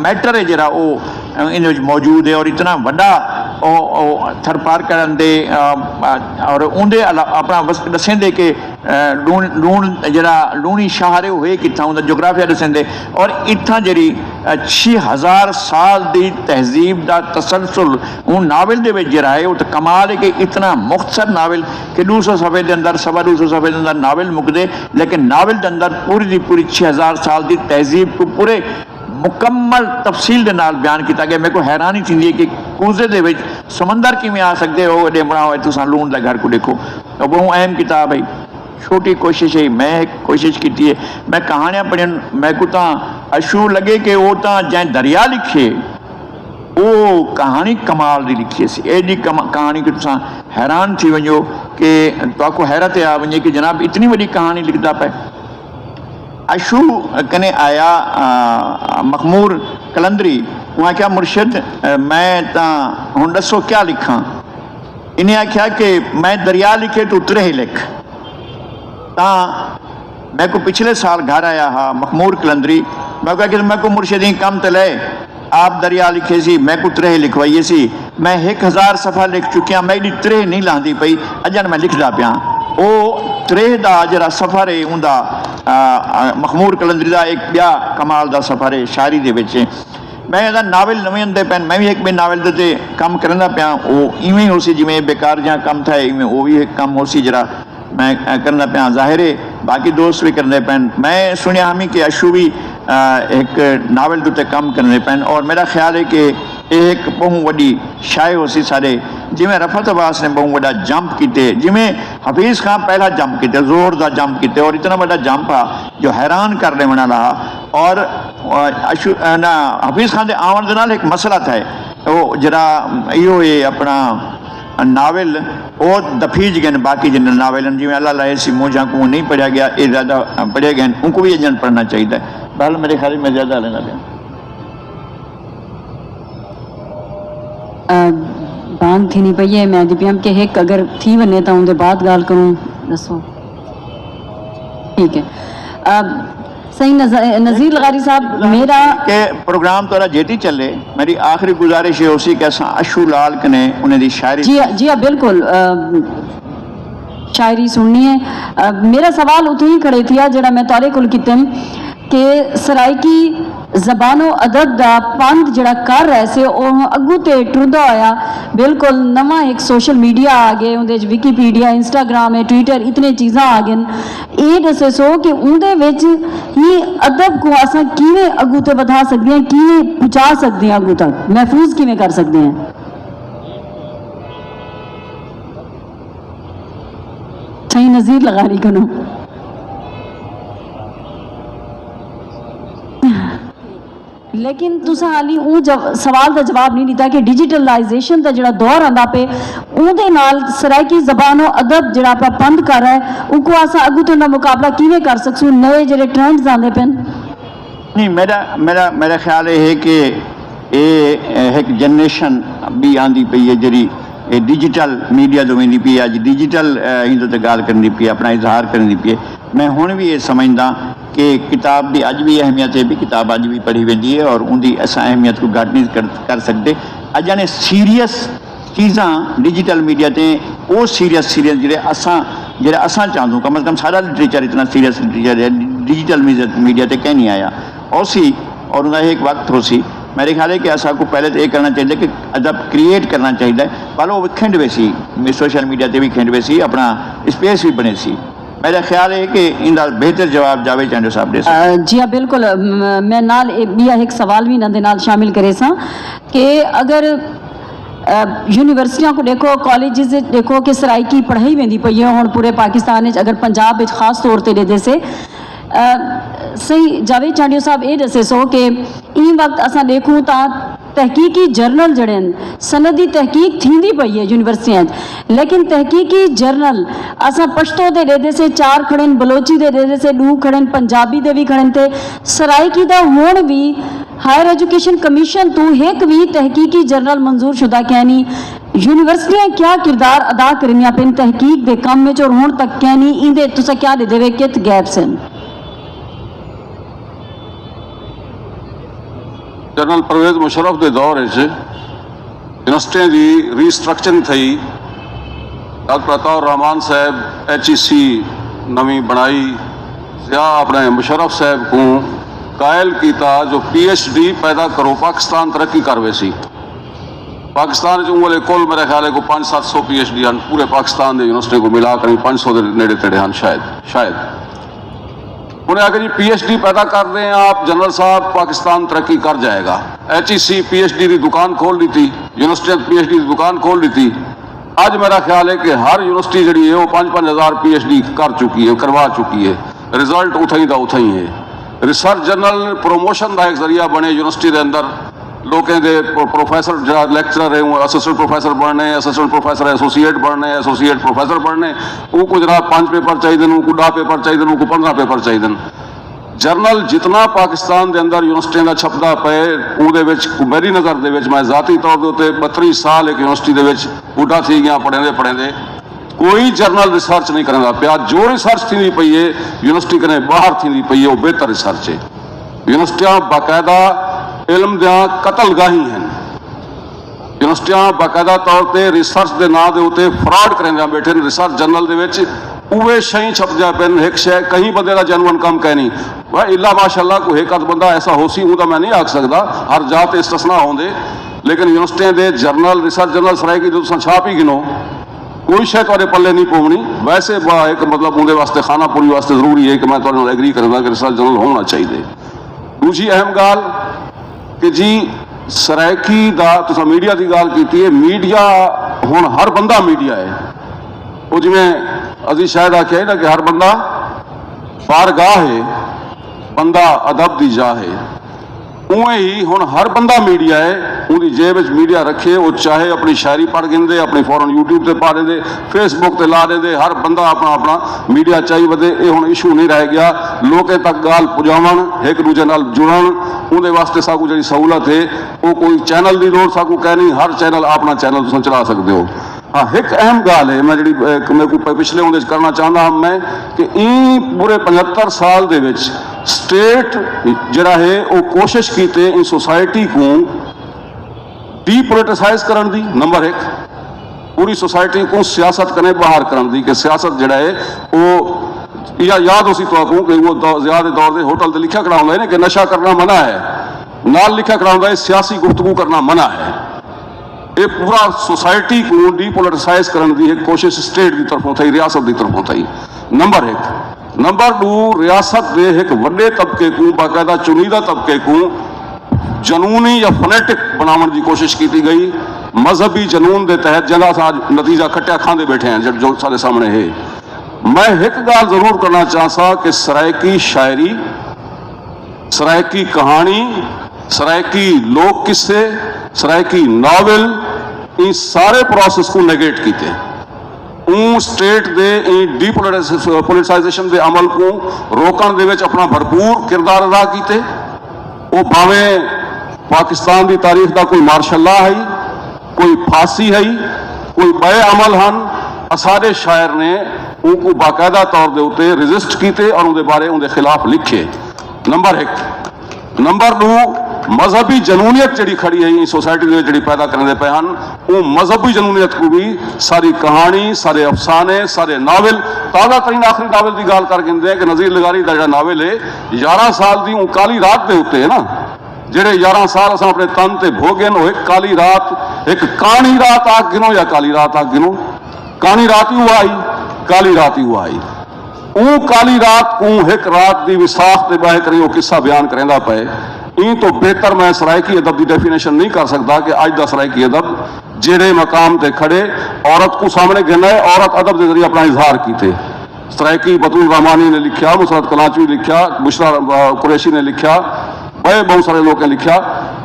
मैटर है जरा वो इन मौजूद है, और इतना वड्डा थर पार करन दे, और उनके अपना दसेंदे कि लूण जरा लूणी शहर हुए कितना उनका जोग्राफिया दसेंदे, और इतना जरी 6000 साल की तहजीब का तसलसल उन नावल दे विच जरा है, वो तो कमाल है कि इतना मुख्तसर नावल कि 200 सफ़े के अंदर 250 सफ़े के अंदर नावल मुकदे, लेकिन नावल के अंदर पूरी 6000 साल की तहजीब को पूरे मुकम्मल तफसील के नाल बयान किया गया। मेरे को हैरानी थी है कि कूजे दे विच समंदर किमें आ सकते हो एडे बनाओ तुसा लूण का घर को देखो, तो बहुत अहम किताब है, छोटी कोशिश है, मैं एक कोशिश की है, मैं कहानियाँ पढ़न मैं को अशू लगे कि वो तो जैं दरिया लिखे वो कहानी कमाल की लिखी सी, एडी कहानी कि तुसा हैरान थी वजो कि तो हैरत आ वजे कि जनाब इतनी बड़ी कहानी लिखता पे। अशू कने आया मखमूर कलंदरी, वहाँ क्या मुर्शिद मैं तो हूँ दसो क्या लिखा, इन्हें आख्या कि मैं दरिया लिखे तो उतरे ही लिख, मैं को पिछले साल घर आया हाँ मखमूर कलंदरी, मैं कहा कि मैं को मुर्शिदी कम तो ले आप दरिया लिखे सी, मैं को त्रेह लिखवाइए सी, मैं 1000 सफ़ा लिख चुकिया, मैं एडी त्रेह नहीं लाँदी पई, अजन मैं लिखदा पिया वो त्रेह का जरा सफ़र है उनका मखमूर कलंदरी का एक बया कमाल का सफ़र है शायरी दे विच। मैं नावल नवे आते पैन, मैं भी एक बे नावल दे काम करना पाया, वो इवें हो सी जिमें बेकार जहाँ कम था इवें वो भी एक कम हो सी जरा मैं करना पाया, जाहिर है बाकी दोस्त भी करने पैन। मैं सुनिया हमें कि अशू भी एक नावल के उत्ते काम करने पैन, और मेरा ख्याल है कि एक बहुत वड्डी शाय हो सी सारे, जिमें रफ़त अब्बास ने बहुत बड़ा जंप किए, जिमें हफीज़ खान पहला जंप किए, जोरदार जंप किए, और इतना बड़ा जंप आ जो हैरान करने वाला रहा। और अशू ना हफीज़ खान के आवन के नाल एक मसला था वो जरा यो ये अपना नावल वो दफीज गए बाकी जिन नावल जिमें अल्लाह लहे सी मुझा को नहीं पढ़ा गया, ये ज़्यादा पढ़े गए उनको भी अजन पढ़ना चाहिए। बहरहाल मेरे ख्याल में ज़्यादा लेना पाया। बांग थी नहीं पई है मैं दिप्यम के हिक अगर थी वने तो उनके बाद गाल करूं दसो ठीक है सही नज़ीर लगारी साहब मेरा के प्रोग्राम तोरा जेती चले मेरी आखिरी गुजारिश है उसी के अशू लाल कने उन्हें दी शायरी जी हाँ बिल्कुल शायरी सुननी है मेरा सवाल उतो ही खड़े थी जड़ा मैं तौरे कुल कितम कि सराइकी ज़बानो अदब दा पंध जड़ा कर रहे से ओह अगू ते टुरदा होया बिल्कुल नवा एक सोशल मीडिया आ गए उन्दे विकीपीडिया इंस्टाग्राम है ट्विटर इतने चीज़ां आ गए ये दसे सो कि उन्दे विच ही अदब को असां किवें अगू ते वधा सकदे हैं किवें पहुंचा सकदे हैं अगू तक महफूज किवें कर सकदे हैं सही नज़ीर लगा रही कनो लेकिन तुसा हाली वो सवाल का जवाब नहीं दिता कि डिजिटलाइजेशन का जो दौर आंदा पे उहदे नाल सराइकी ज़बान और अदब जो आप पंध कर रहा है उनको असा अगू तो ना मुकाबला किवें कर सकसूं नए जो ट्रेंड्स आंदे पेन नहीं मेरा मेरा मेरा ख्याल है कि ये एक जनरेशन भी आंदी पई है जी डिजिटल मीडिया तो वेंदी पई अज डिजिटल इंदे ते गाल करनी पई अपना इजहार करनी पई मैं हुण भी ये समझदा कि किताब की अज भी अहमियत है भी किताब अज भी पढ़ी वेंदी है और उनकी असां अहमियत को घट नहीं कर सकते अज जाने सीरियस चीज़ां डिजिटल मीडिया ते वो सीरियस जेह्ड़े असां चाहूँ कम से कम सारा लिटरेचर इतना सीरियस लिटरेचर है डिजिटल मीडिया ते कहीं नहीं आया और सी और उनका एक वक्त हो सी मेरे ख्याल है कि असा को पहले तो ये करना चाहिए कि अदब क्रिएट करना चाहिए पर वो खिंड वे सी सोशल मीडिया ते भी खिंड वे सी अपना स्पेस भी बने सी मेरा ख्याल है कि इनका बेहतर जवाब जावेद चांडो साहब दे जी हाँ बिल्कुल मैं नाल बिया एक सवाल भी इन्होंने नाल शामिल करे सा कि अगर यूनिवर्सिटियों को देखो कॉलेज देखो कि सराइकी पढ़ाई वेंदी पई है हुण पूरे पाकिस्तान अगर पंजाब खास तौर पर दे से सही जावेद चांडियो साहब ये दसे सो कि इन वक्त असा देखूँ तो तहकीकी जर्नल जड़े सनदी तहकीक थींदी पई है यूनिवर्सिटियां लेकिन तहकीकी जर्नल असा पश्तो दे दे से 4 खड़े बलोची दे दे से 2 खड़े पंजाबी दे भी खड़े थे सराइकी दा हुण भी हायर एजुकेशन कमीशन तो एक भी तहकीकी जर्नल मंजूर शुदा कहनी यूनिवर्सिटियां क्या किरदार अदा करनिया पेन तहकीक दे काम में और हुण तक कहनी इंदे तुसा क्या दे देवे कित गैप्स हैं जनरल परवेज़ मुशर्रफ के दौर यूनिवर्सिटियों की रीस्ट्रक्चरिंग थी डॉक्टर अताउर रहमान साहब HEC नवी बनाई या अपने मुशर्रफ साहब को कायल किया जो PhD पैदा करो पाकिस्तान तरक्की करवे सी पाकिस्तान उंगले कुल मेरे ख्याल है को 500-700 PhD हैं पूरे पाकिस्तान के यूनिवर्सिटी को मिला कर 500 के नेड़े तेड़े हैं शायद उन्हें आगे जी PhD पैदा कर रहे हैं आप जनरल साहब पाकिस्तान तरक्की कर जाएगा HEC PhD की दुकान खोल ली थी यूनिवर्सिटी PhD की दुकान खोल ली थी आज मेरा ख्याल है कि हर यूनिवर्सिटी जी है वो 5-5 हज़ार PhD कर चुकी है करवा चुकी है रिजल्ट उथई का उथई है रिसर्च जर्नल प्रमोशन का एक जरिया बने यूनिवर्सिटी के अंदर लोगों के प्रोफैसर जो लैक्चरर है वो असिस्टेंट प्रोफैसर बनने असिस्टेंट प्रोफैसर एसोसिएट बनने एसोसिएट प्रोफैसर बनने उनको जनाब 5 पेपर चाहिए उनको 10 पेपर चाहिए उनको 15 पेपर चाहिए जर्नल जितना पाकिस्तान के अंदर यूनिवर्सिटियों का छपदा पे वो मेरी नज़र के मैं जाती तौर के उत्ते 32 साल एक यूनिवर्सिटी के बूढ़ा थी गया पढ़ेंदे कोई जर्नल रिसर्च नहीं करता पिया जो रिसर्च थी पई है यूनिवर्सिटी कने बाहर थी पई है वो बेहतर रिसर्च है यूनिवर्सिटियां बाकायदा इल्म दियां कतलगाही हैं यूनिवर्सिटियां बाकायदा तौर पर रिसर्च के नाम के उत्ते फ्रॉड करेंदे बैठे रिसर्च जर्नल के उवे शई छपजा पेन एक शय कहीं बंदे का जनवन कम कहनी वह इला माशाअल्लाह को एक अद बंदा ऐसा हो सी वो तो मैं नहीं आख सकता हर जात इस्तिस्ना होंदे लेकिन यूनिवर्सिटियों के जर्नल रिसर्च जर्नल सराइकी जो तुम छाप ही गिनो कोई शय तुहाडे पल्ले नहीं पौनी वैसे एक मतलब उनके वास्ते खाना पूरी वास्ते जरूरी है कि मैं तुहाडे नाल एग्री करदा कि रिसर्च जर्नल होना चाहिए दूसरी अहम गाल कि जी सराइकी दा तुसां मीडिया की गाल की है मीडिया हुण हर बंदा मीडिया है वो जिवें अजी शायद आख्या है ना कि हर बंदा बारगाह है बंदा अदब दी जा है उवें ही हुण हर बंदा मीडिया है, उनकी जेब विच मीडिया रखे, वो चाहे अपनी शायरी पढ़ गिंदे, अपनी फौरन यूट्यूब से पा देंदे, फेसबुक से ला देंदे, हर बंदा अपना अपना मीडिया चाहिए वधे। ये हुण इशू नहीं रह गया, लोकें तक गाल पुजावन, एक दूजे नाल जुड़न, उहदे वास्ते साकू जिहड़ी सहूलत है वो कोई चैनल की लोड़ साकू कह नहीं, हर चैनल अपना चैनल तुसीं चला सकते हो। हाँ, एक अहम गाल है मैं जी मेरे को पिछले उन्हें करना चाहता हाँ मैं कि पूरे 75 साल दे विच स्टेट जरा है वो कोशिश की इन सोसाइटी को डीपोलिटिसाइज करने दी, नंबर 1 पूरी सोसाइटी को सियासत कने बाहर करने दी कि सियासत जरा है वो या याद उसी तो कि वो ज्यादा दौर से होटल से लिखा खड़ा होंगे कि नशा करना मना है, नाल लिखा खड़ा होंगे सियासी गुफ्तगू करना मना है। ये पूरा सोसाइटी को डीपोलिटिसाइज करने की एक कोशिश स्टेट की तरफों थी, रियासत की तरफों थी, नंबर 1। नंबर 2 रियासत के एक वड्डे तबके को बाकायदा चुनीदा तबके को जनूनी या फनेटिक बनाने की कोशिश की गई, मजहबी जनून के तहत जिहदा आज नतीजा खट्टिया खाते बैठे हैं जो सारे सामने है। मैं एक गाल जरूर करना चाहता कि सरायकी शायरी, सरायकी कहानी, सरायकी लोक किस्से, सरायकी नावल, इन सारे प्रोसेस को नेगेट किए, स्टेट दे डीपोलिटिसाइजेशन के अमल को रोकने दे अपना भरपूर किरदार अदा किए। वो भावें पाकिस्तान की तारीख का कोई मार्शल लॉ है, कोई फांसी है, कोई बे अमल हैं, सारे शायर ने उनको बाकायदा तौर के उत्ते रजिस्ट किए और उनके बारे उनके खिलाफ लिखे, नंबर 1। नंबर 2 मजहबी जनूनीयत जी खड़ी है इस सोसाइटी में जी पैदा करने पे हैं, वो मजहबी जनूनीयत को भी सारी कहानी, सारे अफसाने, सारे नावल, ताज़ा तरीन आखिरी नावल की गाल कर गिनते हैं कि नज़ीर लगारी का जो नावल है 11 साल की वो काली रात के उत्ते है ना, जेड़े 11 साल अस अपने तन से भोगे वो एक काली रात, एक कानी रात आग गिनो या काली रात आग गिनो, कानी रात ही हुआ आई, काली रात ही हुआ आई। वो काली रात को एक रात की विसाख से बह करी वो किस्सा बयान करेंदा पे, इन तो बेहतर मैं सरायकी अदब की डेफिनेशन नहीं कर सकता कि अज का सरायकी अदब जेड़े मकाम ते खड़े औरत को सामने गिना है, औरत अदब के जरिए अपना इजहार किए। सरायकी बतूल रहमानी ने लिखा, मुसरत कलाचवी लिखा, बुशरा कुरैशी ने लिखा, बहुत सारे लोगों ने लिखा,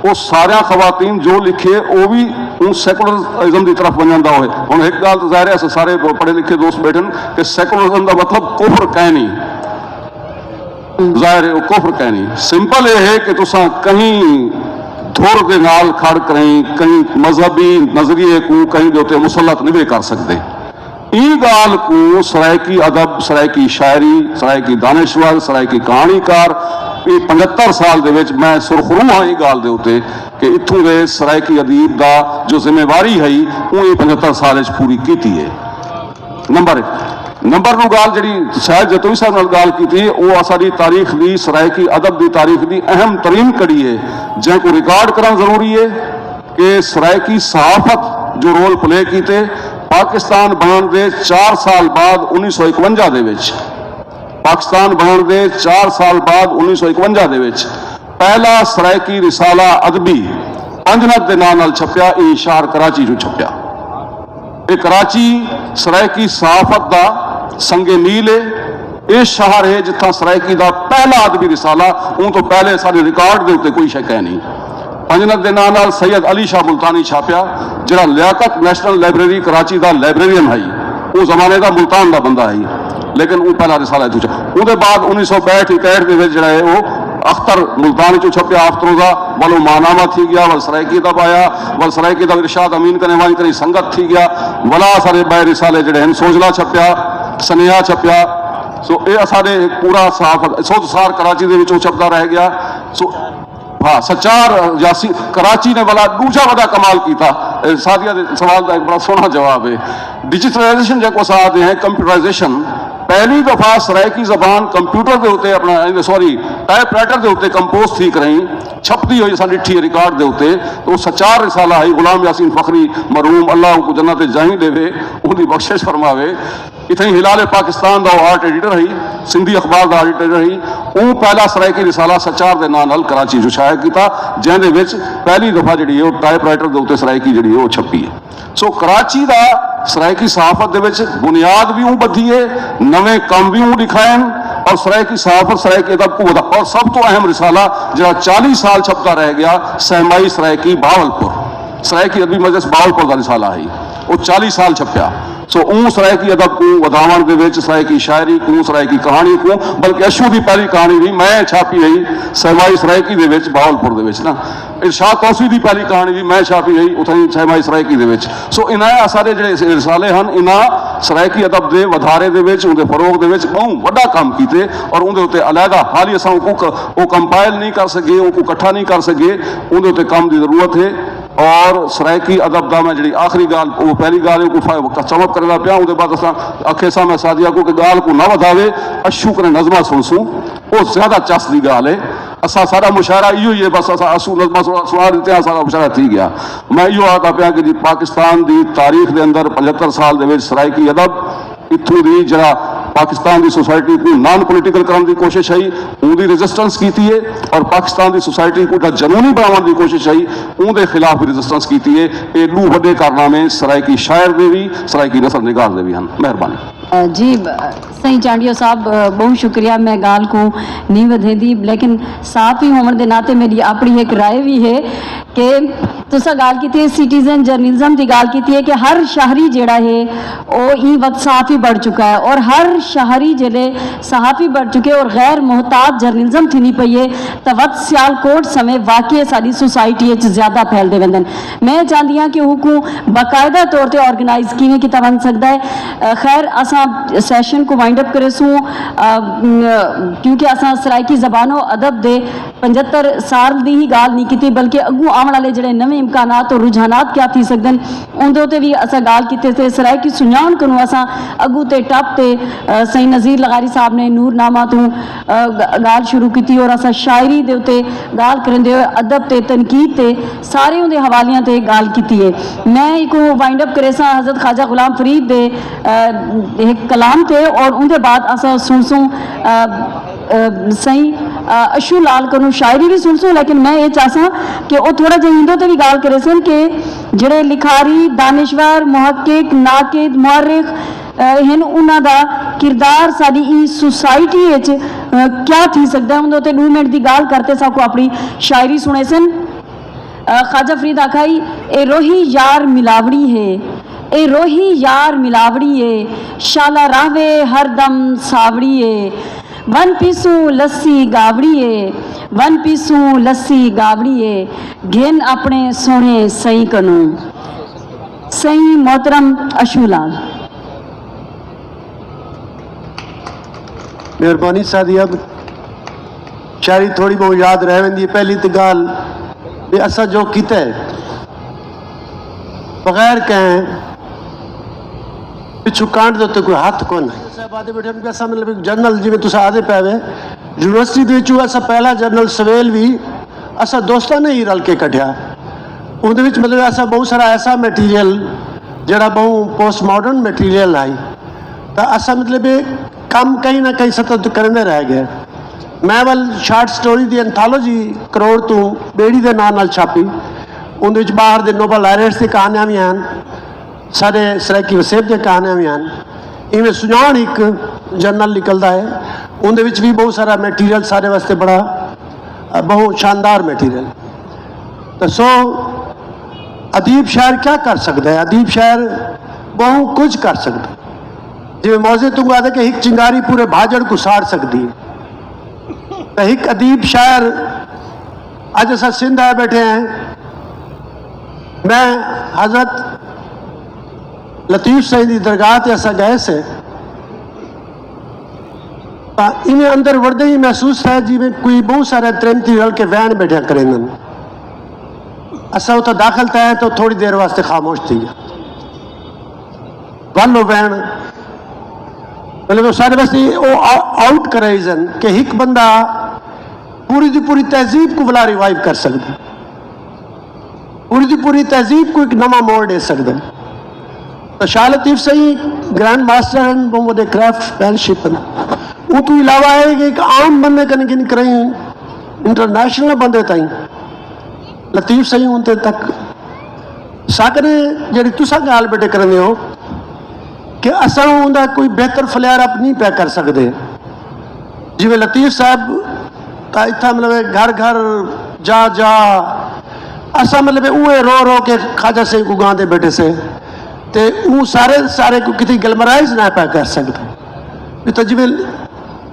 वो सारे खवातीन जो लिखे वो भी उन सैकुलरिज्म की तरफ बन जाता हो। हम एक गाल तो जाहिर है सारे पढ़े लिखे दोस्त बैठन कि सैकुलरिज्म का मतलब कुफर कहनी, जाहिर है वो कुफर कहनी, सिंपल ये है कि तुसा कहीं धुर के नाल खड़ करें, कहीं मजहबी नजरिए को कहीं जो मुसलत नहीं कर सकते। ई गाल को सरायकी अदब, सरायकी शायरी, सरायकी दानिश्वर, सरायकी कहानीकार 75 साल दे विच मैं सुरखरू हाँ ये गाल दे उत्ते कि इत्थों दे सरायकी अदीब का जो जिम्मेवारी है वो 75 साल पूरी की है। नंबर 1। नंबर 2 गाल जी शायद जतोई साहब नाल गाल की थी, वो सारी तारीख की सरायकी अदब की तारीख की अहम तरीन कड़ी है जिनको रिकॉर्ड करना जरूरी है कि सरायकी सहाफत जो रोल प्ले किए पाकिस्तान बनने के 4 साल बाद 1951 दे विच, पाकिस्तान बनने के 4 साल बाद 1951 दे विच पहला सरायकी रिसाला अदबी पंजनत के नाम नाल छपया, ये शहर कराची जो छपया। ये कराची सरायकी सहाफत का संगे नील है, ये शहर है जिथा सरायकी का पहला अदबी रिसाला, उन तो पहले सारे रिकॉर्ड के उत्ते कोई शक है नहीं। पंजनत के नाम सैयद अली शाह मुल्तानी छापया, जरा लियाकत नैशनल लाइब्रेरी कराची का लाइब्रेरीयन है, वो जमाने का मुल्तान का बंदा है, लेकिन वो पहला रिसाला है। उसके बाद 1962-61 के जो है वो अख्तर मुल्तानी चो छपया, अफ्तरोजा वालो मानामा थी गया, वल सरायकी तब आया, वल सरायकी तब इरशाद अमीन कने वानी करी संगत थी गया, वला सारे बै रिसाले जड़े हैं, सोजला छपया, सनेहा छपया। सो ये सारे पूरा साफ सार कराची दे विचों छपदा रह गया। सो हाँ सचार यासी कराची ने वाला दूसरा बड़ा कमाल किया। सादिया सवाल का एक बड़ा सोहना जवाब है। डिजिटलाइजेशन जो साथ हैं कंप्यूटराइजेशन, पहली दफा सरायकी जबान कंप्यूटर के उत्ते अपना सॉरी टाइपराइटर के उत्ते कंपोज थी करें छपती हुई सा डिठी रिकॉर्ड के उत्ते, तो सचार रिसाला है गुलाम यासीन फखरी मरहूम अल्लाह को जन्नत जाही देवे, उनकी बख्शिश फरमावे। इतने हिलाल पाकिस्तान का आर्ट एडिटर है, सिंधी अखबार का आर्ट एडिटर है, वो पहला सरायकी रिसाला सचार के नाम नाल कराची जो शाया किया, जिहदे विच पहली दफा जी है टाइपराइटर के उत्ते सरायकी जी है छपी है। सो कराची का सरायकी सहाफत दे विच बुनियाद भी बधी है, नवे काम भी लिखाए और सराइकी सहाफत सराइकी अदब को वधा। और सब तो अहम रिसाला जो 40 साल छपता रह गया, सहमाई सराइकी बावलपुर, सराइकी अदबी मजलिस बावलपुर का रिसाला है, वो 40 साल छपिया। सो ऊं सराइकी अदब को वधावण दे विच सराइकी शायरी को, सराइकी कहानी को, बल्कि अशू की पहली कहानी भी मैं छापी रही सहमाई सराइकी दे विच बावलपुर दे विच ना। इरशाद तौसी की पहली कहानी भी मैं छापी रही उथई सहमाई सराइकी दे विच। सो इन्हां सारे जिहड़े रिसाले हैं इन्हां सराइकी अदब के वधारे दे विच, उनके फरोग दे विच बहुत वड्डा काम कीते। और उनके उत्ते अलहदा हाल ही असां वो कंपाइल नहीं कर सके, उनको इकट्ठा नहीं कर सके, उनके उत्ते काम की जरूरत है। और सराइकी अदब का मैं जी आखिरी गाल, वो पहली गाल को चमक करना पिया, उसके बाद असां आखे सां मैं सादिया को कि गाल को न वधावे, अशू कने नज़मा सुनसूं, वो ज़्यादा चस की गाल है। असां सारा मुशायरा इहो ही है, बस असां अशू नज़मा सुना दिते हैं, सारा मुशायरा थी गया। मैं इहो आखा पिया कि जी पाकिस्तान की तारीख के अंदर 75 साल दे विच सराइकी अदब इत्थों दी जरा पाकिस्तान की सोसाइटी को नॉन पोलिटिकल करने की कोशिश आई, उनकी रेजिस्टेंस की है। और पाकिस्तान की सोसाइटी को जनूनी बनाने की कोशिश आई, उनके खिलाफ भी रेजिस्टेंस की है। ये दो बड़े कारनामे सराइकी शायर दे भी, सराइकी नसर निगार दे भी हैं। मेहरबानी जी सही चांडियो साहब, बहुत शुक्रिया। मैं गाल को नहीं वधेंदी, लेकिन साफ ही होने के नाते मेरी अपनी एक राय भी है कि तुसा गाल की सिटीजन जर्नलिज्म की गाल की है कि हर शहरी जेड़ा है वो ई वक्त सहाफ़ी बढ़ चुका है, और हर शहरी जेले सहाफ़ी बढ़ चुके और गैर मोहतात जर्नलिज्म थी पई है, तो वक्त सियालकोट समय वाकई साड़ी सोसाइटी ज़्यादा फैलते वेंदन। मैं चाहती हाँ कि उनको बाकायदा तौर पर ऑर्गेनाइज किवें किया बन सकता है। खैर असां सैशन को वाइंड अप करेसूँ, क्योंकि असां सराइकी ज़बानो अदब दे 75 साल की ही गाल नहीं की, बल्कि अगू आने वाले जोड़े नवे इम्कानात और रुझानात क्या थी सकते उनके उत्ते भी असां गाल की सराइकी सुञाण करूँ असां अगू ते टप ते सही नज़ीर लगारी साहब ने नूरनामा तो गाल शुरू की, और असां शायरी दे उत्ते गाल करते हुए अदब ते तनकीद ते सारे उनके हवालियां ते गाल की है। मैं एक वाइंड अप करे सां हज़रत ख्वाजा गुलाम फरीद दे एक कलाम थे, और उनके बाद असां सुनसूं सही अशू लाल करूँ शायरी भी सुनसूं। लेकिन मैं ये चाहसा कि वो थोड़ा जिहा इंदों ते भी गाल करे सन कि जेड़े लिखारी दानिशवर मुहक्किक नाकिद मुअर्रिख हैं उन्हां दा किरदार साडी ई सोसाइटी विच क्या थी सकदा है, उनदे उत्ते 2 मिनट की गाल करते साकू अपनी शायरी सुने सन। ख्वाजा फरीद आखाई ए रोही यार मिलावड़ी है, ए रोही यार मिलावड़ी है, शाला रावे हरदम सावड़ी है, वन पीसू लस्सी गावड़ी है, वन पीसू लस्सी गावड़ी है, घेन अपने सोने सही कनू। सही मोहतरम अशूलाल। मेहरबानी सादिया, शायरी थोड़ी बहुत याद रह वेंदी। पहली तो गाल भी असा जो किया है बगैर कहें पिछू कांड दे उत्ते कोई हाथ कौन है। साहब आदे बैठे असा मतलब जर्नल जिमें तुस आदे पावे यूनिवर्सिटी असा पहला जर्नल सवेल भी असा दोस्तां ने ही रल के कढ़िया। उहदे विच मतलब असा बहुत सारा ऐसा मटीरियल जड़ा बहुत पोस्ट मॉडर्न मटीरियल आई, तो असा मतलब काम कहीं ना कहीं सतत करने रह गए। मैं वाल शार्ट स्टोरी दी एंथोलॉजी करोड़ तू बेड़ी के नाम छापी, उन्हें बाहर के नोबल लायरेट्स की कहानियां भी हैं, सारे सराइकी वसेब की कहानियां भी हैं। इवें सुजान एक जर्नल निकलता है, उनके भी बहुत सारा मटीरियल सारे वास्ते बड़ा बहुत शानदार मटीरियल। तो सो अदीब शायर क्या कर सकता है? अदीब शायर बहुत कुछ कर सकता है। जिमें मौजे तुम आदे कि एक चिंगारी पूरे भाजड़ को साड़ सकती है, तो एक अदीब शायर अज असा सिंध आए बैठे हैं। मैं हजरत लतीफ़ सईद की दरगाह ते असा गए से, इन्हें अंदर वड़ते ही महसूस है जिमें कोई बहुत सारे त्रेमती रल के वैन बैठा करें। असा उतना दाखिल था तो थोड़ी देर वास्ते खामोश थी गया। वालो वैन मतलब सारे वास्ते वो आउट करे कि एक बंदा पूरी की पूरी तहजीब को भला रिवाइव कर सकता, पूरी की पूरी तहजीब को एक नवा मोड़ दे सकता। तो शाह लतीफ़ सही ग्रैंड मास्टर हैं वो क्राफ्ट मैनशिप। वो तो इलावा है कि एक आम बंदे कने कि करें इंटरनेशनल बंदे ताई लतीफ़ सही उनते तक साकने जी तुसा गाल बेटे करते हो कि असा उनका कोई बेहतर फ्लेयर अप नहीं पै कर सकते। जिमें लतीफ़ साहब का इतना मतलब घर घर जा जा असा मतलब उहे रो रो के ख्वाजा सिंह को गांदे बैठे से ते वो सारे को कितनी गलमराइज ना पा कर सकते। तो जिमें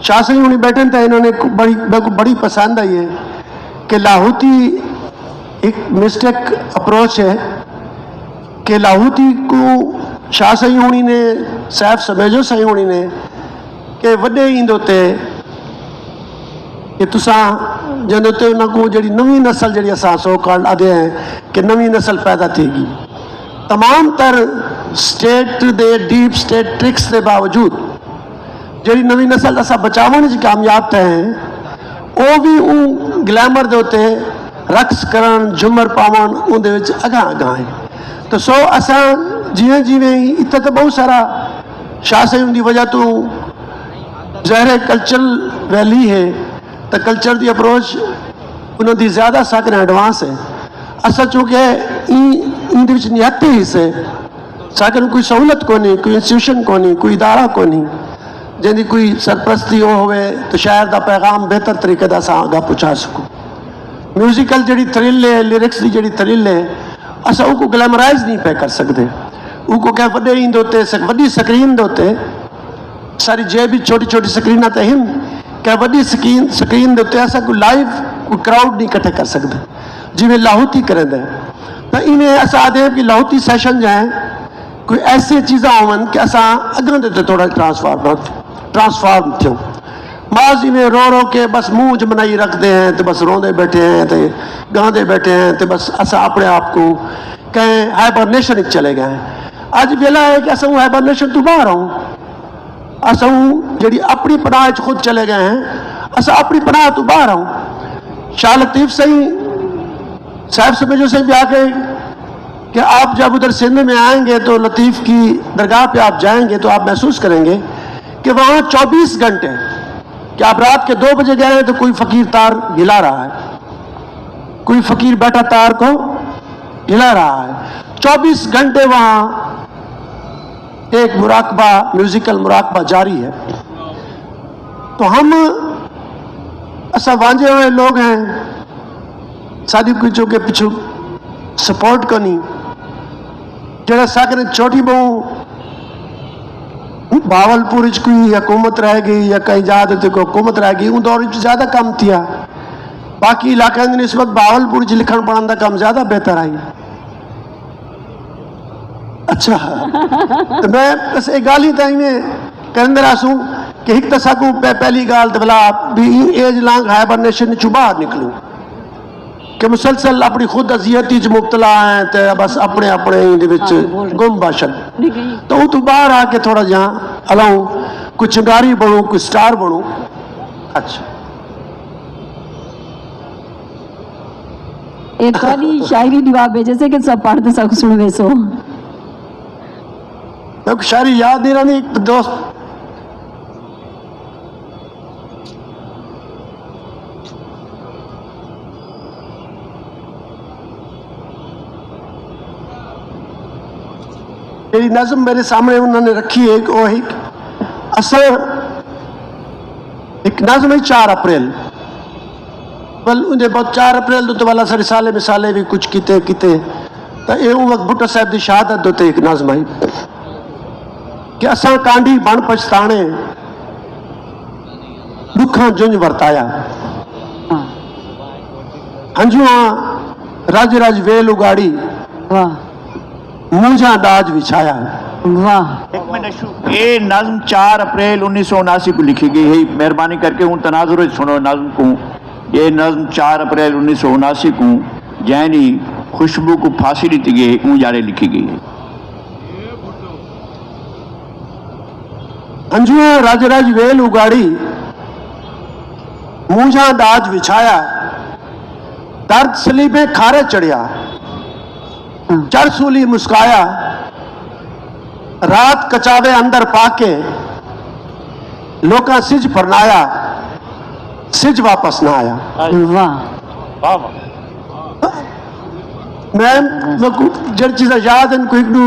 शाह सिंह हुनी बैठे थे, इन्होंने बड़ी पसंद आई है कि लाहौती एक मिस्टेक अप्रोच है कि लाहौती को शाह सिंह हुनी ने सैफ समेजो सिंह हुनी ने कि वॾे ईंदो ते कि तुसां जंहिं ते उनको जी नवी नस्ल जी असां सो कॉल्ड आदे हैं कि नवी नस्ल पैदा थेगी। तमाम तर स्टेट दे डीप स्टेट ट्रिक्स के बावजूद जी नवी नस्ल असां बचावन जी कामयाब थे हैं, वो भी उन ग्लैमर के उत्ते रक्स करण झूमर पावन उनके अगां अगां है। तो सो असां जिवें जिवें इतना तो बहुत सारा शाह सिंह की वजह तो ज़ाहिर कल्चरल वैली है, तो कल्चर की अप्रोच उन्होंने ज़्यादा साकन एडवांस है। असा चूँकि इन निहत्ते हिस्से साकन कोई सहूलत कोनी, कोई इंस्टीट्यूशन कोनी, कोई इदारा कोनी जिंदी कोई सरप्रस्ती हो तो शायर का पैगाम बेहतर तरीके का असां अगा पहुँचा सकूँ। म्यूजिकल जी थ्रिल है, लिरिक्स की जी थ्रिल है, असां उनको ग्लैमराइज नहीं पे कर सकते। उनको क्या वॾे ईंदो ते वॾी स्क्रीन दे उत्ते सारी जे भी छोटी छोटी स्क्रीन तो हिन क्या वॾी स्क्रीन दे उत्ते असां कोई लाइव कोई क्राउड नहीं इकट्ठे कर सकते जिमें लाहौती करेंदे। तो इन्हें असां आदे कि लाहौती सेशन जो है कोई ऐसी चीज़ा होवन कि असां अगों ते थोड़ा ट्रांसफॉर्म थो। माजी में रो रो के बस मुँह जमनाई रखते हैं तो बस रोंदे बैठे हैं तो गांदे बैठे हैं तो बस असा अपने आप को कहें हाइबरनेशन चले गए हैं। अज वेला है कि असं हाइबरनेशन तो बाहर आऊँ, असं जी अपनी पनाह खुद चले गए हैं, असा अपनी पनाह तो बाहर आऊँ। शाह लतीफ़ सही साहब समेजो से भी आके कि आप जब उधर सिंध में आएंगे तो लतीफ़ की दरगाह पे आप जाएंगे तो आप महसूस करेंगे कि वहाँ 24 घंटे कि आप रात के 2 बजे गए हैं तो कोई फ़कीर तार हिला रहा है, कोई फ़कीर बैठा तार को हिला रहा है। 24 घंटे वहाँ एक मुराकबा, म्यूजिकल मुराकबा जारी है। तो हम ऐसा वांझे हुए लोग हैं, सादी कुछ के पिछू सपोर्ट करनी जरा साकने छोटी बहु भावलपुर कोई हुकूमत रह गई या कहीं जात कोई हुकूमत रह गई, उन दौर ज़्यादा कम थिया। बाकी इलाक़े की निस्बत भावलपुर लिखण पढ़ण का कम ज़्यादा बेहतर आई। अच्छा तो मैं बस एक गाल ही ताई में कहते रसूँ कि एक तो सकूँ पहली गाल तो भला भी एज लॉन्ग हाइबरनेशन चु बाहर निकलूँ कि मुसलसल अपनी खुद अजियती च मुबतला हैं तो बस अपने अपने गुम बाशन। तो वो तो बाहर आके थोड़ा जहाँ अलाऊँ कुछ चिंगारी बनूँ, कुछ स्टार बनूँ। अच्छा एक खाली शायरी जवाब है जैसे कि सब पढ़ते सब सुन सो तो शायरी याद नहीं रही। एक दोस्त मेरी नज़म मेरे सामने उन्होंने रखी है एक वही असर एक नज़म है 4 अप्रैल बल उन्हें बहुत 4 अप्रैल तो वाला सर साले मिसाले भी कुछ किते तो ये वक्त भुट्टो साहब की शहादत होते एक नज़म आई कि असा कांडी बण पछताने दुखा जुंज वरताया हंजुआ राज राज वेल उगाड़ी वाह मूंझा दाज बिछाया। वाह एक मिनट, ये नज़्म 4 अप्रैल 1979 को लिखी गई है। मेहरबानी करके उन तनाजुर सुनो नज़्म को। ये नज़्म 4 अप्रैल 1979 को जैनी खुशबू को फांसी दी गई है ऊँ जारे लिखी गई है। अंजुआ राज राज वेल उगाड़ी मूंझा दाज बिछाया दर्द सलीबे खारे चढ़िया चरसूली मुस्काया रात कचावे अंदर पाके लोका सिज फरनाया सिज वापस ना आया। वाह मैं जड़ चीज़ याद है इनको।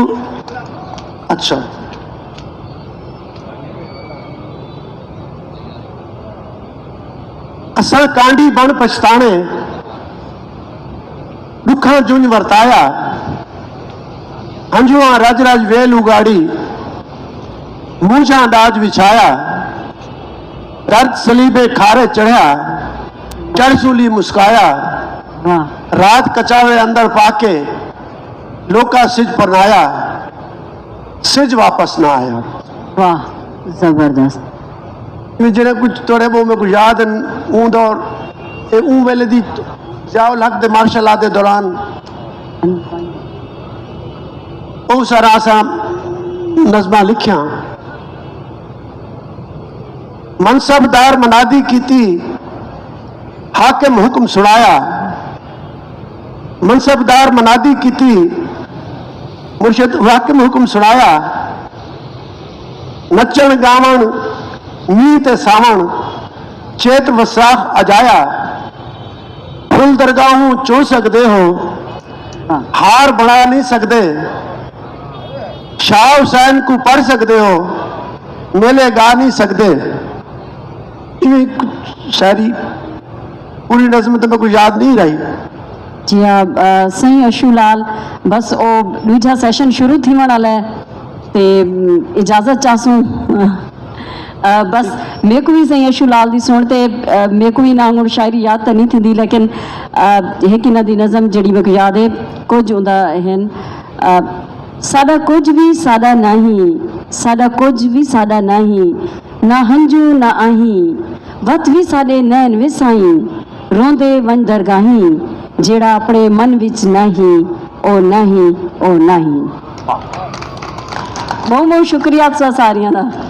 अच्छा स कांडी बण पछताणे दुखा जुंज वरताया हंजुआ रज रज वेल उगाड़ी मूझा दाज विछाया दर्द सलीबे खारे चढ़िया चढ़ सूली मुस्काया वाह रात कचावे अंदर पाके लोका सिज परनाया सिज वापस ना आया वाह जबरदस्त ਜਿਹੜੇ ਕੁਝ ਥੋੜੇ ਬਹੁਤ ਮੈਨੂੰ ਯਾਦ ਉਹ ਦੌਰ ਇਹ ਉਹ ਵੇਲੇ ਦੀ ਜਾਓ ਲੱਗ ਦੇ ਮਾਰਸ਼ਲ ਆਰਟ ਦੇ ਦੌਰਾਨ ਉਹ ਸਾਰਾ ਅਸਾਂ ਨਜ਼ਮਾਂ ਲਿਖਿਆ ਮਨਸਬਦਾਰ ਮਨਾਦੀ ਕੀਤੀ ਹਾਕਿਮ ਹੁਕਮ ਸੁਣਾਇਆ ਮਨਸਬਦਾਰ ਮਨਾਦੀ ਕੀਤੀ ਮੁਰਸ਼ਿਦ ਹਾਕਿਮ ਹੁਕਮ ਸੁਣਾਇਆ ਨੱਚਣ ਗਾਵਣ मीं ते सावण चेत वसाख अजाया फुल दरगाहों चो सकते हो हार बना नहीं सकते शाह हुसैन को पढ़ सकते हो मेले गा नहीं सकते शायरी पूरी नज़म तो मेरे को याद नहीं रही जी हाँ सही अशूलाल बस ओ दूजा सैशन शुरू थी वाला है ते इजाजत चाहूँ बस मेरे को भी सही अशूलाल दी सुनते मेरे को भी ना हूँ शायरी याद तो नहीं थी लेकिन एक इन्हां दी नज़म जड़ी मेरे को याद है कुछ उदा हैं साडा कुछ भी साडा नहीं साडा कुछ भी साडा नहीं ना हंजू ना आही वत भी साडे नैन विसाई रोंदे वन दरगाही जेड़ा अपने मन विच नहीं ओ नहीं ओ नहीं बहुत बहुत शुक्रिया सारियां दा